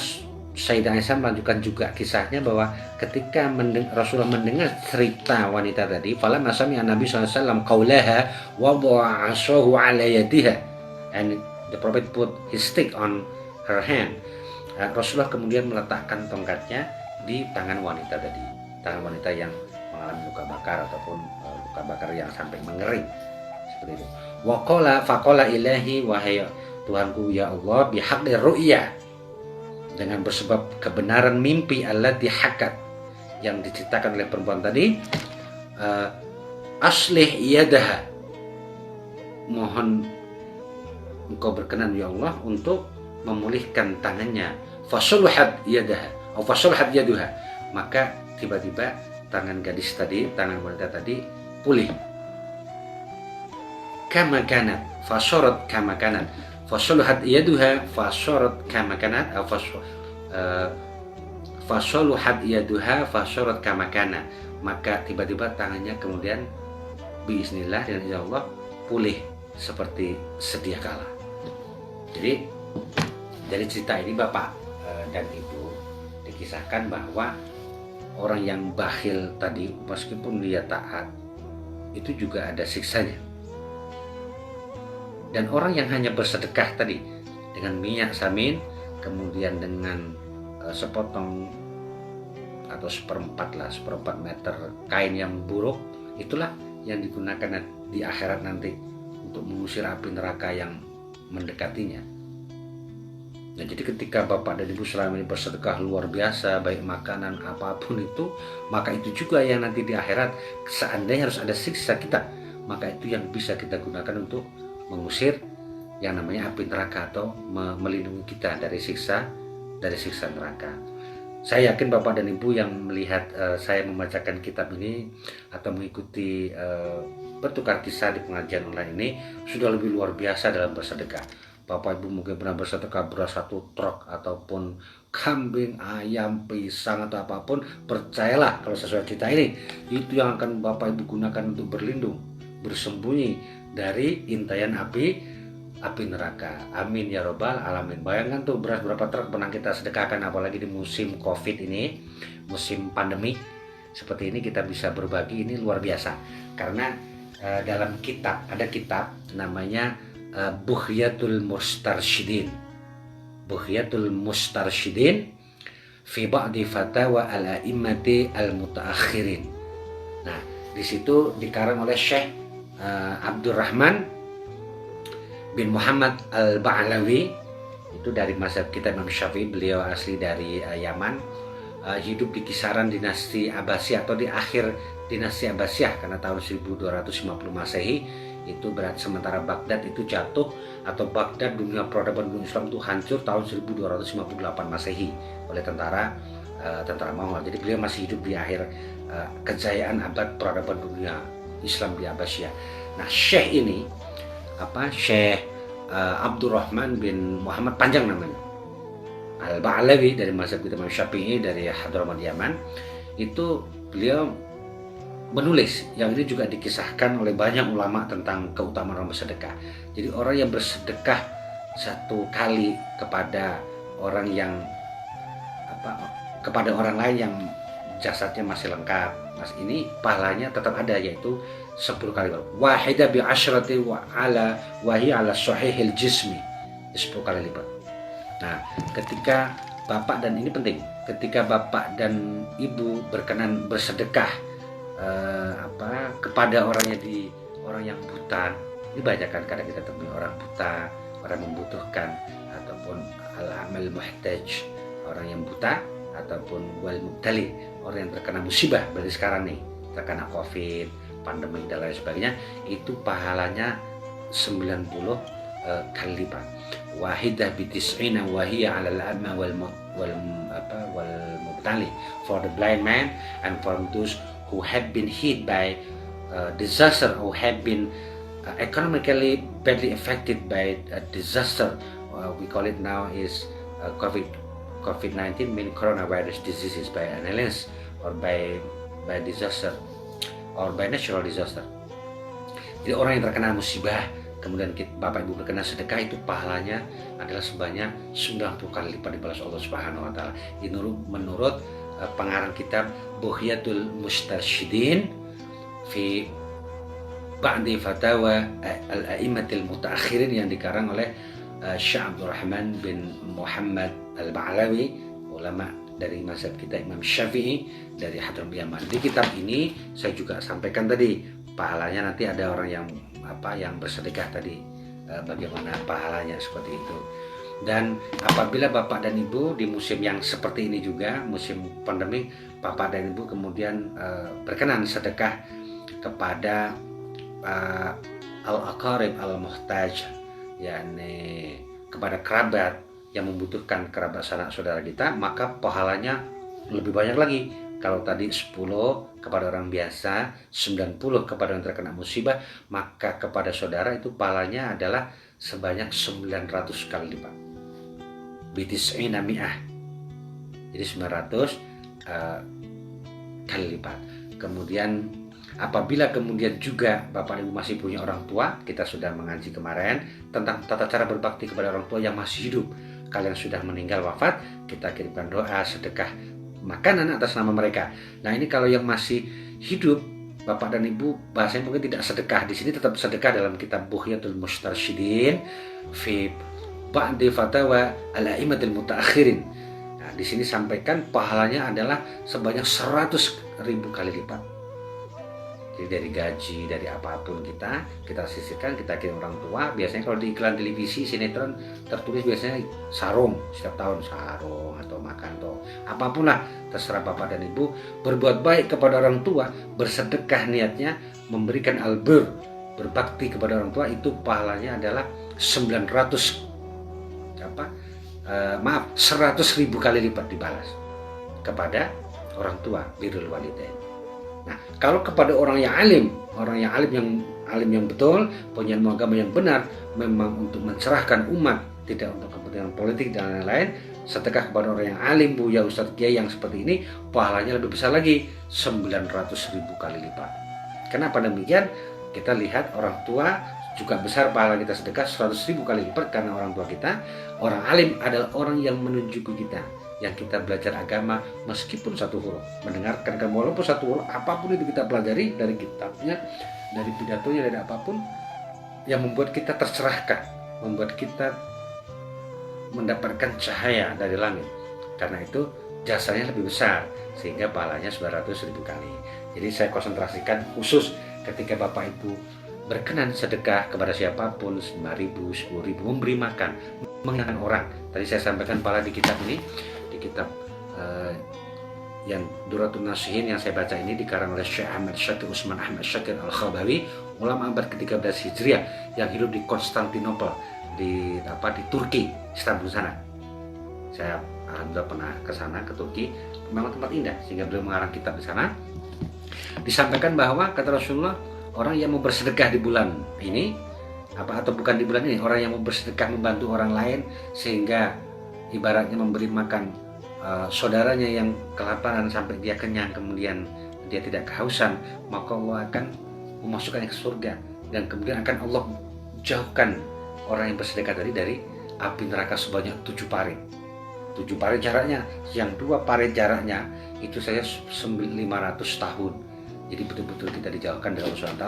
Sayyidah Aisyah melanjutkan juga kisahnya bahwa ketika Rasulullah mendengar cerita wanita tadi, falamma sami'a Nabi SAW qaulaha wada'a 'asahu 'ala yadiha, and the Prophet put his stick on her hand. Rasulullah kemudian meletakkan tongkatnya di tangan wanita tadi, tangan wanita yang mengalami luka bakar ataupun luka bakar yang sampai mengering seperti itu. Wa qala faqala ilahi, wahai Tuhanku ya Allah, bihaqqi ru'ya, dengan bersebab kebenaran mimpi allati hakat, yang diceritakan oleh perempuan tadi, aslih yadaha, mohon engkau berkenan ya Allah untuk memulihkan tangannya. Fasuluhat yadaha atau fasuluhat yaduha, maka tiba-tiba tangan gadis tadi, tangan wanita tadi pulih. Kama kanat fasorat kama kanat, fasuluhat yaduha fasorat kama kanat, fasuluhat yaduha fasorat kama kana, maka tiba-tiba tangannya kemudian biiznillah, dengan izin Allah, pulih seperti sedia kala. Jadi dari cerita ini Bapak dan Ibu dikisahkan bahwa orang yang bakhil tadi, meskipun dia taat, itu juga ada siksanya. Dan orang yang hanya bersedekah tadi dengan minyak samin, kemudian dengan sepotong atau seperempat meter kain yang buruk, itulah yang digunakan di akhirat nanti untuk mengusir api neraka yang mendekatinya. Nah, jadi ketika Bapak dan Ibu selama ini bersedekah luar biasa, baik makanan apapun itu, maka itu juga yang nanti di akhirat seandainya harus ada siksa kita, maka itu yang bisa kita gunakan untuk mengusir yang namanya api neraka atau melindungi kita dari siksa neraka. Saya yakin Bapak dan Ibu yang melihat saya membacakan kitab ini atau mengikuti bertukar kisah di pengajian online ini sudah lebih luar biasa dalam bersedekah. Bapak Ibu mungkin pernah bersedekah beras 1 truk ataupun kambing, ayam, pisang atau apapun, percayalah kalau sesuai cerita ini, itu yang akan Bapak Ibu gunakan untuk berlindung, bersembunyi dari intayan api api neraka. Amin ya robbal alamin. Bayangkan tuh beras berapa truk pernah kita sedekahkan, apalagi di musim COVID ini, musim pandemi seperti ini kita bisa berbagi, ini luar biasa. Karena dalam kitab, ada kitab namanya Bughyatul Mustarsyidin. Bughyatul Mustarsyidin fi ba'di fatawa al-a'immati al-mutaakhirin. Nah, di situ dikarang oleh Syekh Abdurrahman bin Muhammad al-Ba'alawi, itu dari mazhab kita Imam Syafi'i. Beliau asli dari Yaman, hidup di kisaran dinasti Abbasiyah atau di akhir dinasti Abbasiyah, karena tahun 1250 Masehi itu berat. Sementara Baghdad itu jatuh, atau Baghdad, dunia peradaban dunia Islam itu hancur tahun 1258 Masehi oleh tentara Mongol. Jadi beliau masih hidup di akhir kejayaan abad peradaban dunia Islam di Abbasiyah. Nah, Syekh ini Syekh Abdurrahman bin Muhammad, panjang namanya, Al-Ba'alawi, dari mazhab kita Imam Syafi'i, dari Hadramaut Yaman. Itu beliau menulis, yang ini juga dikisahkan oleh banyak ulama tentang keutamaan orang bersedekah. Jadi orang yang bersedekah satu kali kepada orang yang kepada orang lain yang jasadnya masih lengkap, ini pahalanya tetap ada, yaitu 10 kali. Wahidah bi asyrati wa ala wahi ala sahihil jismi, 10 kali lipat. Nah, ketika bapak, dan ini penting, ketika bapak dan ibu berkenan bersedekah kepada orang yang buta. Ini banyak kan kadang kita temui orang buta, orang membutuhkan, ataupun al-amal muhtaj, orang yang buta, ataupun wal mubtali, orang yang terkena musibah. Berarti sekarang nih terkena COVID, pandemi dan lain sebagainya, itu pahalanya 90 kali lipat. Wahidah bitis'ina wahiya 'alal a'ma wal mubtali, for the blind man and for those who have been hit by disaster, or have been economically badly affected by a disaster. We call it now is COVID-19, mean coronavirus diseases, by an illness or by disaster or by natural disaster. Jadi orang yang terkena musibah, kemudian bapak ibu berkenan sedekah, itu pahalanya adalah sebanyak 90 kali lipat dibalas Allah Subhanahu wa taala. Ini menurut pengarang kitab Bughyatul Mustarsyidin fi ba'di fatawa al-a'immatil mutaakhirin, yang dikarang oleh Syekh Abdurrahman bin Muhammad al-Ba'alawi, ulama dari mazhab kita Imam Syafi'i dari Hadramaut Yaman. Di kitab ini saya juga sampaikan tadi pahalanya, nanti ada orang yang bersedekah tadi, bagaimana pahalanya seperti itu. Dan apabila bapak dan ibu di musim yang seperti ini juga, musim pandemi, bapak dan ibu kemudian berkenan sedekah kepada al-aqarib al-muhtaj, yakni kepada kerabat yang membutuhkan, kerabat sanak saudara kita, maka pahalanya lebih banyak lagi. Kalau tadi 10 kepada orang biasa, 90 kepada yang terkena musibah, maka kepada saudara itu pahalanya adalah sebanyak 900 kali lipat. Bitis'ina mi'ah, jadi 900 kali lipat. Kemudian apabila kemudian juga bapak ibu masih punya orang tua, kita sudah mengaji kemarin tentang tata cara berbakti kepada orang tua yang masih hidup. Kalian sudah meninggal wafat, kita kirimkan doa, sedekah, makanan atas nama mereka. Nah, ini kalau yang masih hidup, bapak dan ibu, bahasanya mungkin tidak sedekah, di sini tetap sedekah dalam kitab Bughyatul Mustarsyidin fi ba'di fatawa al-a'immatil mutaakhirin. Nah, di sini sampaikan pahalanya adalah sebanyak 100.000 kali lipat. Jadi dari gaji, dari apapun kita sisihkan, kita kirim orang tua. Biasanya kalau di iklan televisi, sinetron tertulis biasanya sarung, setiap tahun sarung atau makan atau apapun lah, terserah bapak dan ibu. Berbuat baik kepada orang tua, bersedekah niatnya, memberikan albir, berbakti kepada orang tua, itu pahalanya adalah 100.000 kali lipat dibalas kepada orang tua, birrul walidain. Nah, kalau kepada orang yang alim yang betul, punya ilmu agama yang benar, memang untuk mencerahkan umat, tidak untuk kepentingan politik dan lain-lain, sedekah kepada orang yang alim, buya, ustadz, kiai yang seperti ini, pahalanya lebih besar lagi, 900.000 kali lipat. Kenapa demikian? Kita lihat orang tua juga besar pahala kita sedekah 100.000 kali lipat, karena orang tua kita, orang alim adalah orang yang menunjuki kita, yang kita belajar agama meskipun satu huruf, mendengarkan walaupun satu huruf, apapun itu kita pelajari dari kitabnya, dari pidatonya, dari apapun yang membuat kita tercerahkan, membuat kita mendapatkan cahaya dari langit. Karena itu jasanya lebih besar, sehingga pahalanya 900.000 kali. Jadi saya konsentrasikan khusus ketika Bapak Ibu berkenan sedekah kepada siapapun, 5.000, 10.000, memberi makan, mengingatkan orang. Tadi saya sampaikan pahala di kitab ini, di kitab yang Duratun Nasihin yang saya baca ini dikarang oleh Syekh Ahmad Syakir Usman Ahmad Syakir Al-Khabawi, ulama abad ke-13 Hijriah yang hidup di Konstantinopel, di Turki, Istanbul sana. Saya alhamdulillah pernah ke sana, ke Turki. Memang tempat indah, sehingga beliau mengarang kitab di sana. Disampaikan bahwa kata Rasulullah, orang yang mau bersedekah di bulan ini, atau bukan di bulan ini, orang yang mau bersedekah membantu orang lain sehingga ibaratnya memberi makan saudaranya yang kelaparan sampai dia kenyang, kemudian dia tidak kehausan, maka Allah akan memasukkannya ke surga, dan kemudian akan Allah jauhkan orang yang bersedekah tadi dari api neraka sebanyak 7 parit. 7 parit jaraknya, yang 2 parit jaraknya itu saya 500 tahun. Jadi betul-betul kita dijauhkan dari Allah SWT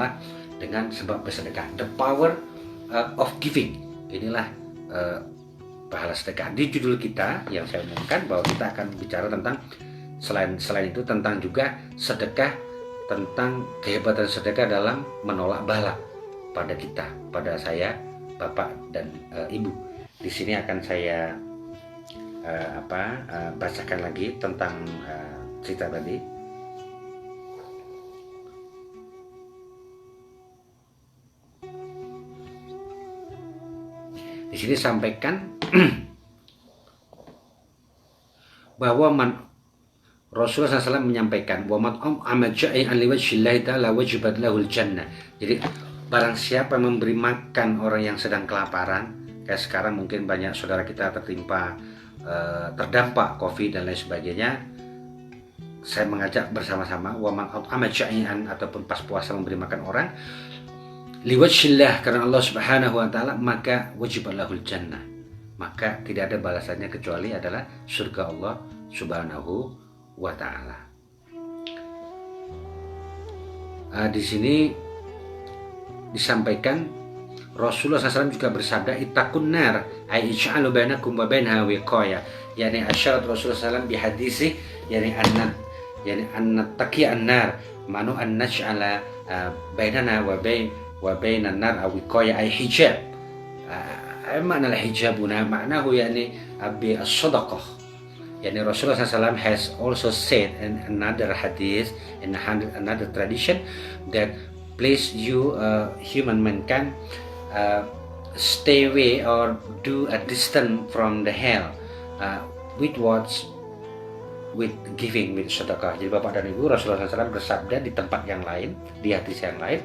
dengan sebab bersedekah. The power of giving. Inilah pahala sedekah. Di judul kita yang saya umumkan bahwa kita akan bicara tentang selain itu tentang juga sedekah, tentang kehebatan sedekah dalam menolak bala pada kita, pada saya, Bapak dan Ibu. Di sini akan saya bacakan lagi tentang cerita tadi. Di sini sampaikan bahwa Rasulullah SAW menyampaikan bahwa jadi barang siapa memberi makan orang yang sedang kelaparan, kayak sekarang mungkin banyak saudara kita tertimpa terdampak COVID dan lain sebagainya, saya mengajak bersama-sama ataupun pas puasa memberi makan orang liwajhillah, karena Allah Subhanahu wa taala, maka wajibalahul jannah, maka tidak ada balasannya kecuali adalah surga Allah Subhanahu wa taala. Di sini disampaikan Rasulullah SAW juga bersabda, ittaqun nar ay ij'alu bainakum wa bainaha wiqaya, yani asyarat Rasulullah SAW bi hadisi, yani annat taqiya an-nar, manu an naj'ala bainana wa bainan nar aw wiqaya ay hijab. Makna hijabuna maknahu yani bi as-sadaqah. Yani Rasulullah SAW has also said in another hadith, in another tradition, that please you human mankind stay away or do a distance from the hell with giving, with sedekah. Jadi Bapak dan Ibu, Rasulullah SAW bersabda di tempat yang lain, di hadis yang lain,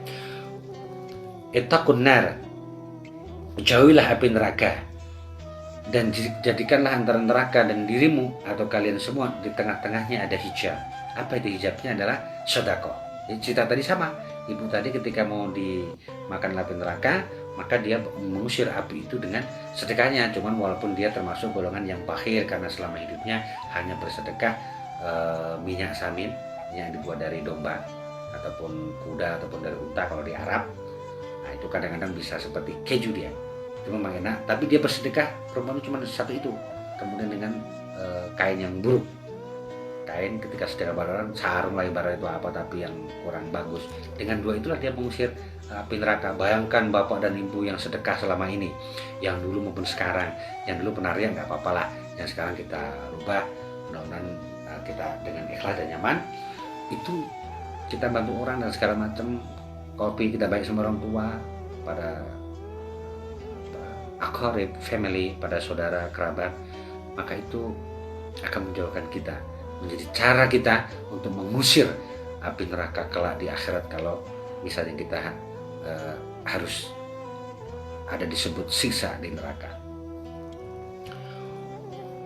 ittaqun nar, jauhilah api neraka, dan jadikanlah antara neraka dan dirimu atau kalian semua di tengah-tengahnya ada hijab. Apa itu hijabnya? Adalah sedekah. Cerita tadi sama, ibu tadi ketika mau dimakan api neraka, maka dia mengusir api itu dengan sedekahnya. Cuman walaupun dia termasuk golongan yang bakhil, karena selama hidupnya hanya bersedekah minyak samin yang dibuat dari domba ataupun kuda ataupun dari unta kalau di Arab. Nah itu kadang-kadang bisa seperti keju dia, itu memang enak, tapi dia bersedekah perempuan cuma satu itu, kemudian dengan kain yang buruk, kain ketika sedekah barang, sarung lah ibarat itu apa, tapi yang kurang bagus. Dengan 2 itulah dia mengusir api neraka. Bayangkan Bapak dan Ibu yang sedekah selama ini, yang dulu maupun sekarang, yang dulu pernah riak nggak apa-apa lah, yang sekarang kita rubah, mudah-mudahan kita dengan ikhlas dan nyaman, itu kita bantu orang dan segala macam. Kopi kita baik sama orang tua, pada akrab, family, pada saudara, kerabat, maka itu akan menjauhkan kita, menjadi cara kita untuk mengusir api neraka kelak di akhirat, kalau misalnya kita harus ada disebut siksa di neraka.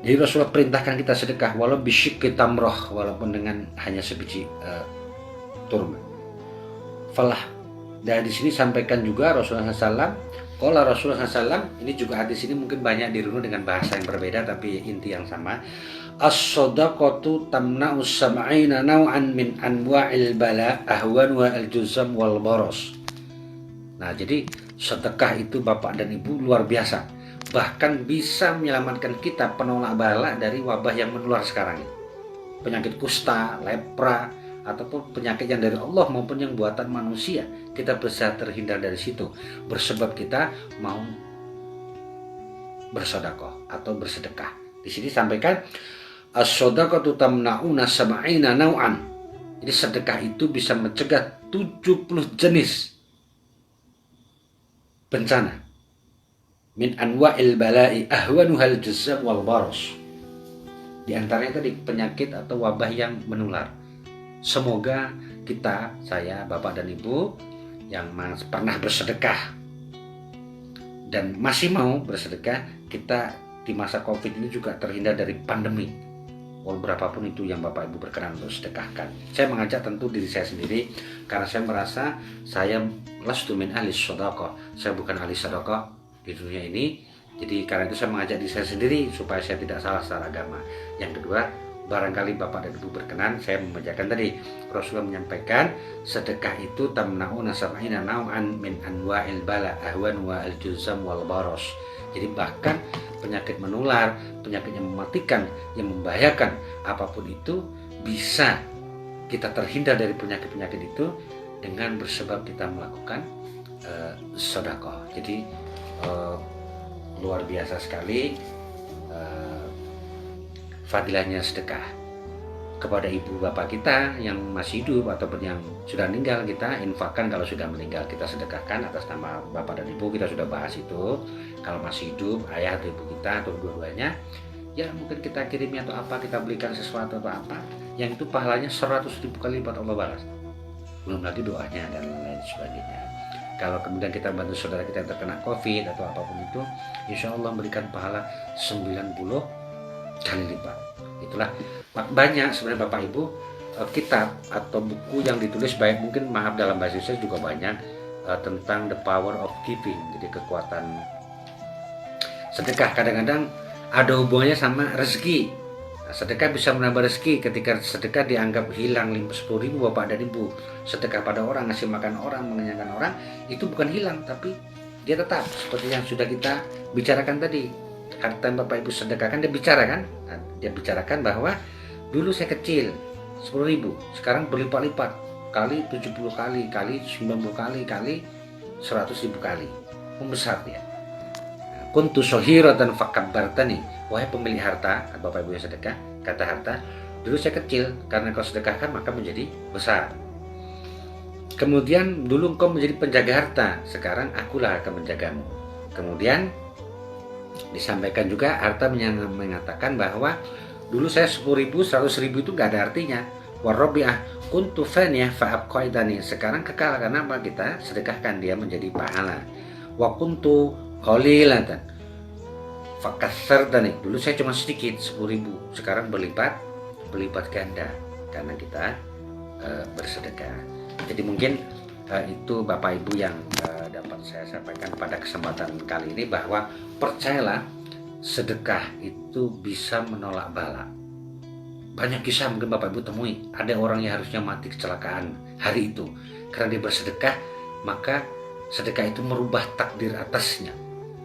Jadi Rasulullah perintahkan kita sedekah walau bisyikki tamroh, walaupun dengan hanya sebiji kurma. Falah Dan di sini sampaikan juga Rasulullah SAW, qala Rasulullah SAW, ini juga hadis ini mungkin banyak dirunut dengan bahasa yang berbeda tapi inti yang sama. As-shadaqatu tamna'u sab'ina naw'an min anwa'il bala ahwanwa al-juzam wal baros. Nah, jadi sedekah itu Bapak dan Ibu luar biasa. Bahkan bisa menyelamatkan kita penolak bala dari wabah yang menular sekarang ini. Penyakit kusta, lepra, ataupun penyakit yang dari Allah maupun yang buatan manusia, kita bisa terhindar dari situ bersebab kita mau bersedekah atau bersedekah. Di sini sampaikan as-shadaqatu tamna'una sab'ina naw'an. Jadi sedekah itu bisa mencegah 70 jenis bencana. Min anwa'il bala'i ahwanuhal juzam wal baros. Di antaranya tadi penyakit atau wabah yang menular. Semoga kita, saya, Bapak dan Ibu yang pernah bersedekah dan masih mau bersedekah, kita di masa Covid ini juga terhindar dari pandemi. Walau berapapun itu yang Bapak Ibu berkenan untuk sedekahkan. Saya mengajak tentu diri saya sendiri karena saya merasa saya lastu min ahli sedekah. Saya bukan ahli sedekah di dunia ini. Jadi karena itu saya mengajak diri saya sendiri supaya saya tidak salah secara agama. Yang kedua, barangkali Bapak dan Ibu berkenan, saya membacakan tadi Rasulullah menyampaikan sedekah itu tamna'una sab'ina naw'an min anwa'il bala ahwan wa al-juzam wal baros. Jadi bahkan penyakit menular, penyakit yang mematikan, yang membahayakan, apapun itu bisa kita terhindar dari penyakit-penyakit itu dengan bersebab kita melakukan sedekah. Jadi luar biasa sekali fadilahnya sedekah kepada ibu bapak kita yang masih hidup ataupun yang sudah meninggal. Kita infakkan, kalau sudah meninggal kita sedekahkan atas nama bapak dan ibu. Kita sudah bahas itu. Kalau masih hidup ayah atau ibu kita atau dua-duanya, ya mungkin kita kirimi atau apa, kita belikan sesuatu atau apa, yang itu pahalanya 100.000 kali lipat Allah balas. Belum lagi doanya dan lain sebagainya. Kalau kemudian kita bantu saudara kita yang terkena COVID atau apapun itu, insya Allah memberikan pahala 90 kali lipat. Itulah banyak sebenarnya Bapak Ibu kitab atau buku yang ditulis, baik mungkin maaf dalam bahasa Indonesia juga banyak tentang the power of giving. Jadi kekuatan sedekah kadang-kadang ada hubungannya sama rezeki. Sedekah bisa menambah rezeki. Ketika sedekah dianggap hilang 10.000 Bapak dan Ibu, sedekah pada orang, ngasih makan orang, mengenyangkan orang, itu bukan hilang tapi dia tetap seperti yang sudah kita bicarakan tadi. Harta yang Bapak Ibu sedekahkan, dia bicarakan, dia bicarakan bahwa dulu saya kecil 10.000, sekarang berlipat-lipat kali 70 kali, kali 90 kali, kali 100.000 kali, membesar dia. Kuntu sohiratan fakabbartani, wahai pemilik harta, Bapak Ibu yang sedekah, kata harta, dulu saya kecil, karena kau sedekahkan maka menjadi besar. Kemudian dulu engkau menjadi penjaga harta, sekarang akulah akan menjagamu. Kemudian disampaikan juga harta mengatakan bahwa dulu saya 10.000, 100.000 itu gak ada artinya. Warabi'ah kuntu faniyah fa'abqaidani, sekarang kekal karena apa? Kita sedekahkan, dia menjadi pahala. Wa kuntu qalilatan fakassartani, dulu saya cuma sedikit 10.000, sekarang berlipat ganda karena kita bersedekah. Jadi mungkin itu Bapak Ibu yang dapat saya sampaikan pada kesempatan kali ini, bahwa percayalah sedekah itu bisa menolak bala. Banyak kisah mungkin Bapak Ibu temui, ada orang yang harusnya mati kecelakaan hari itu, karena dia bersedekah, maka sedekah itu merubah takdir atasnya.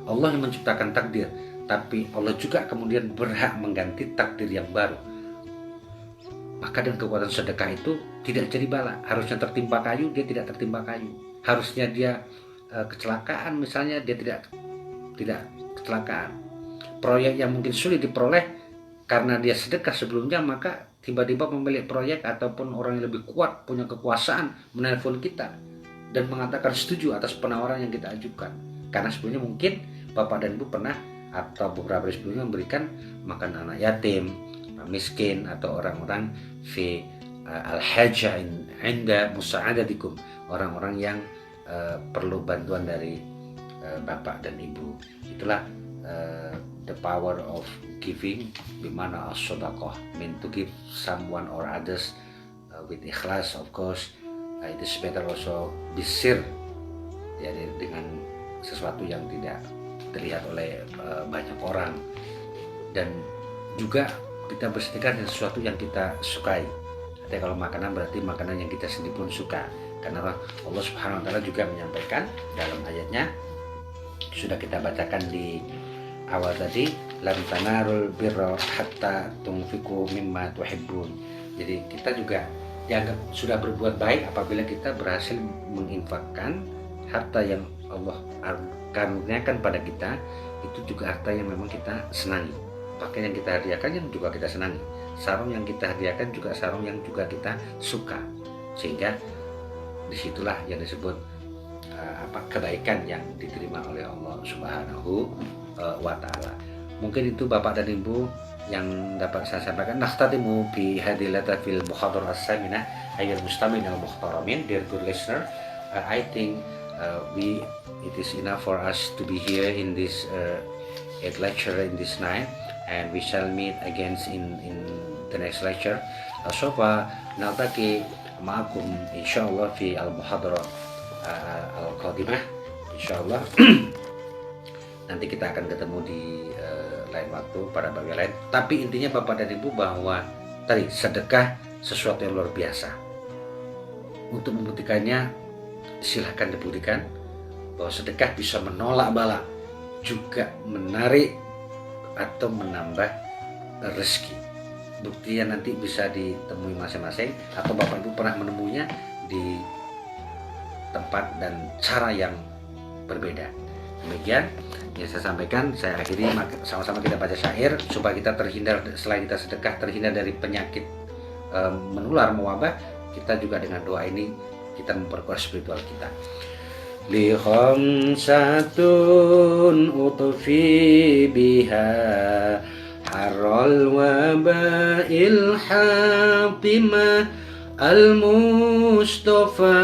Allah yang menciptakan takdir, tapi Allah juga kemudian berhak mengganti takdir yang baru. Maka dengan kekuatan sedekah itu tidak jadi bala. Harusnya tertimpa kayu, dia tidak tertimpa kayu. Harusnya dia kecelakaan misalnya, dia tidak kecelakaan. Proyek yang mungkin sulit diperoleh karena dia sedekah sebelumnya, maka tiba-tiba pemilik proyek ataupun orang yang lebih kuat punya kekuasaan menelpon kita dan mengatakan setuju atas penawaran yang kita ajukan. Karena sebelumnya mungkin Bapak dan Ibu pernah atau beberapa hari sebelumnya memberikan makan anak yatim, miskin, atau orang-orang fi al-haja inda musa'adatikum, orang-orang yang perlu bantuan dari Bapak dan Ibu. Itulah the power of giving, bimana as-sadaqah, mean to give someone or others with ikhlas. Of course it is better also bisir ya dengan sesuatu yang tidak terlihat oleh banyak orang, dan juga kita bersedekah dengan sesuatu yang kita sukai. Artinya kalau makanan berarti makanan yang kita sendiri pun suka, karena Allah Subhanahu wa taala juga menyampaikan dalam ayatnya sudah kita bacakan di awal tadi, lan tanarul birra hatta tunfiqu mimma tuhibbun. Jadi kita juga dianggap sudah berbuat baik apabila kita berhasil menginfakkan harta yang Allah karuniakan pada kita, itu juga harta yang memang kita senangi. Pakaian yang kita hadiahkan yang juga kita senangi, sarung yang kita hadiahkan juga sarung yang juga kita suka, sehingga disitulah yang disebut kebaikan yang diterima oleh Allah Subhanahu wa taala. Mungkin itu Bapak dan Ibu yang dapat saya sampaikan. Nakhtatimu bi hadilata fil muhadharah as-saminah ayyul mustamin al muhtaramin. Dear good listener, I think it is enough for us to be here in this lecture in this night, and we shall meet again in the next lecture. Sofa naltaqi ma'akum insyaallah fi al muhadharah al-qadimah insyaallah. Nanti kita akan ketemu di lain waktu pada bagian lain. Tapi intinya Bapak dan Ibu bahwa tadi sedekah sesuatu yang luar biasa. Untuk membuktikannya silahkan dibuktikan bahwa sedekah bisa menolak bala, juga menarik atau menambah rezeki. Buktinya nanti bisa ditemui masing-masing, atau Bapak Ibu pernah menemunya di tempat dan cara yang berbeda. Demikian yang saya sampaikan, saya akhiri. Sama-sama kita baca syair supaya kita terhindar, selain kita sedekah, terhindar dari penyakit menular, mewabah. Kita juga dengan doa ini kita memperkuat spiritual kita. Li khamsatun utfi biha harral wabail hatimah al-mustafa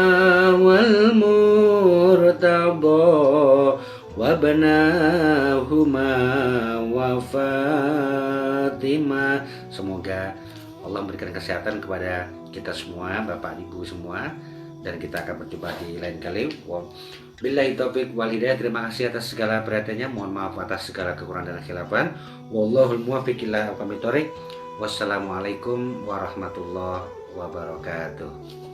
wal murtada wabnahuma wa Fatimah. Semoga Allah memberikan kesehatan kepada kita semua, Bapak Ibu semua, dan kita akan berjumpa di lain kali. Billahi taufik wal hidayah. Terima kasih atas segala perhatiannya. Mohon maaf atas segala kekurangan dan khilafan. Wallahul muwaffiq ila aqwamit thoriq. Wassalamualaikum warahmatullahi wabarakatuh.